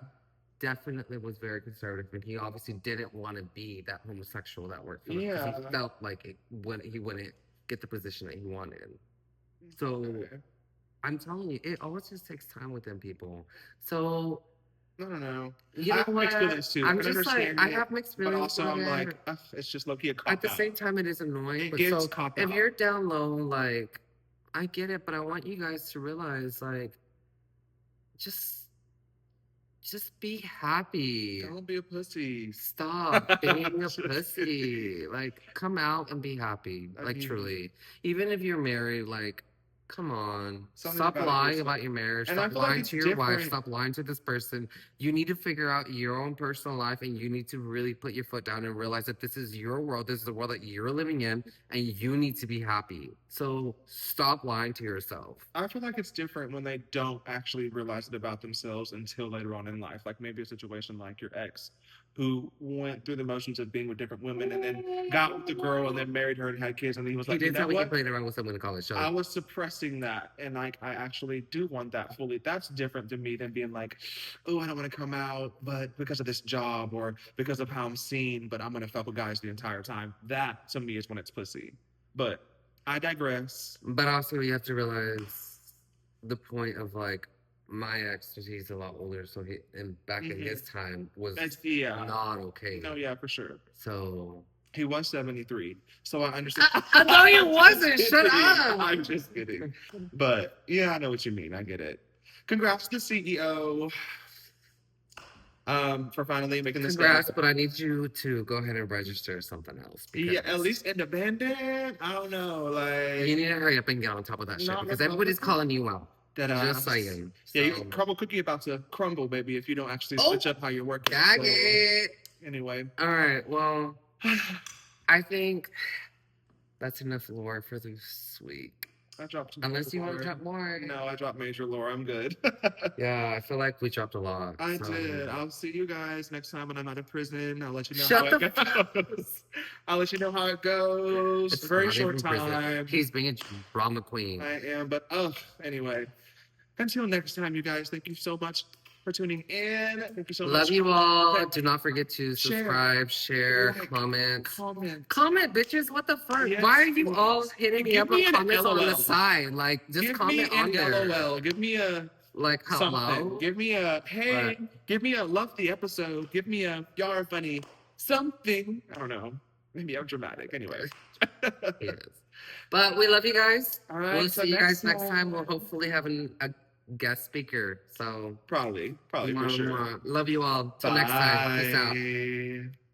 definitely was very conservative, and he obviously didn't want to be that homosexual that worked for them because he felt like he wouldn't get the position that he wanted. So I'm telling you, it always just takes time with them people. So I don't know. you I know have mixed what? feelings too. I'm I just like understand I it, have mixed but feelings. also with I'm it. like, it's just low key a cop At the out. same time, it is annoying. It But gets so cop if out. you're down low, like I get it, but I want you guys to realize, like, just be happy. Don't be a pussy. Stop being a Just pussy. kidding. Like, come out and be happy. I Like, mean- truly. Even if you're married, like, come on. Something Stop about it lying is- about your marriage. and I Stop feel like lying it's to your wife. different. Stop lying to this person. You need to figure out your own personal life and you need to really put your foot down and realize that this is your world. This is the world that you're living in and you need to be happy. So stop lying to yourself. I feel like it's different when they don't actually realize it about themselves until later on in life. Like maybe a situation like your ex, who went through the motions of being with different women and then got with the girl and then married her and had kids, and he was He like, did you know tell me he what? played around with someone in college. So I was suppressing that, and like I actually do want that fully. That's different to me than being like, oh, I don't want to come out, but because of this job or because of how I'm seen, but I'm gonna fuck with guys the entire time. That to me is when it's pussy. But I digress. But also, you have to realize the point of like my ex, he's a lot older, so he and back in his time was not okay. No, yeah, for sure. So he was 73, so I understand. No, he wasn't. Shut up. I'm just kidding. But yeah, I know what you mean. I get it. Congrats to the CEO. For finally making this. Congrats, but I need you to go ahead and register something else. Yeah, at least independent. I don't know, like you need to hurry up and get on top of that shit Not because everybody's calling you out. that. Just saying. Yeah, So, your crumble cookie about to crumble, baby. If you don't actually switch up how you're working. Dag So, it. anyway, All right. Well, I think that's enough lore for this week. I dropped. Unless you want to drop more. No, I dropped major lore. I'm good. Yeah, I feel like we dropped a lot. I so. did. I'll see you guys next time when I'm out of prison. I'll let you know Shut how the it goes. I'll let you know how it goes. It's Very not short even prison. time. He's being a drama queen. I am, but anyway. Until next time, you guys. Thank you so much for tuning in. Thank you so much. Love you all. Okay. Do not forget to subscribe, share, like, comment. Comment, bitches. What the fuck? Yes, Why are you please. all hitting me Give up me on an comments on the LOL. side? Like, just Give comment me an on there. LOL. Give me a like something. hello. Give me a hey. But, Give me a love the episode. Give me a y'all are funny. Something. I don't know. Maybe I'm dramatic. Anyway. yes. But we love you guys. All right. We'll so see you guys next time. time. We'll hopefully have a guest speaker. So Probably for sure. Love you all. Till next time. Peace out.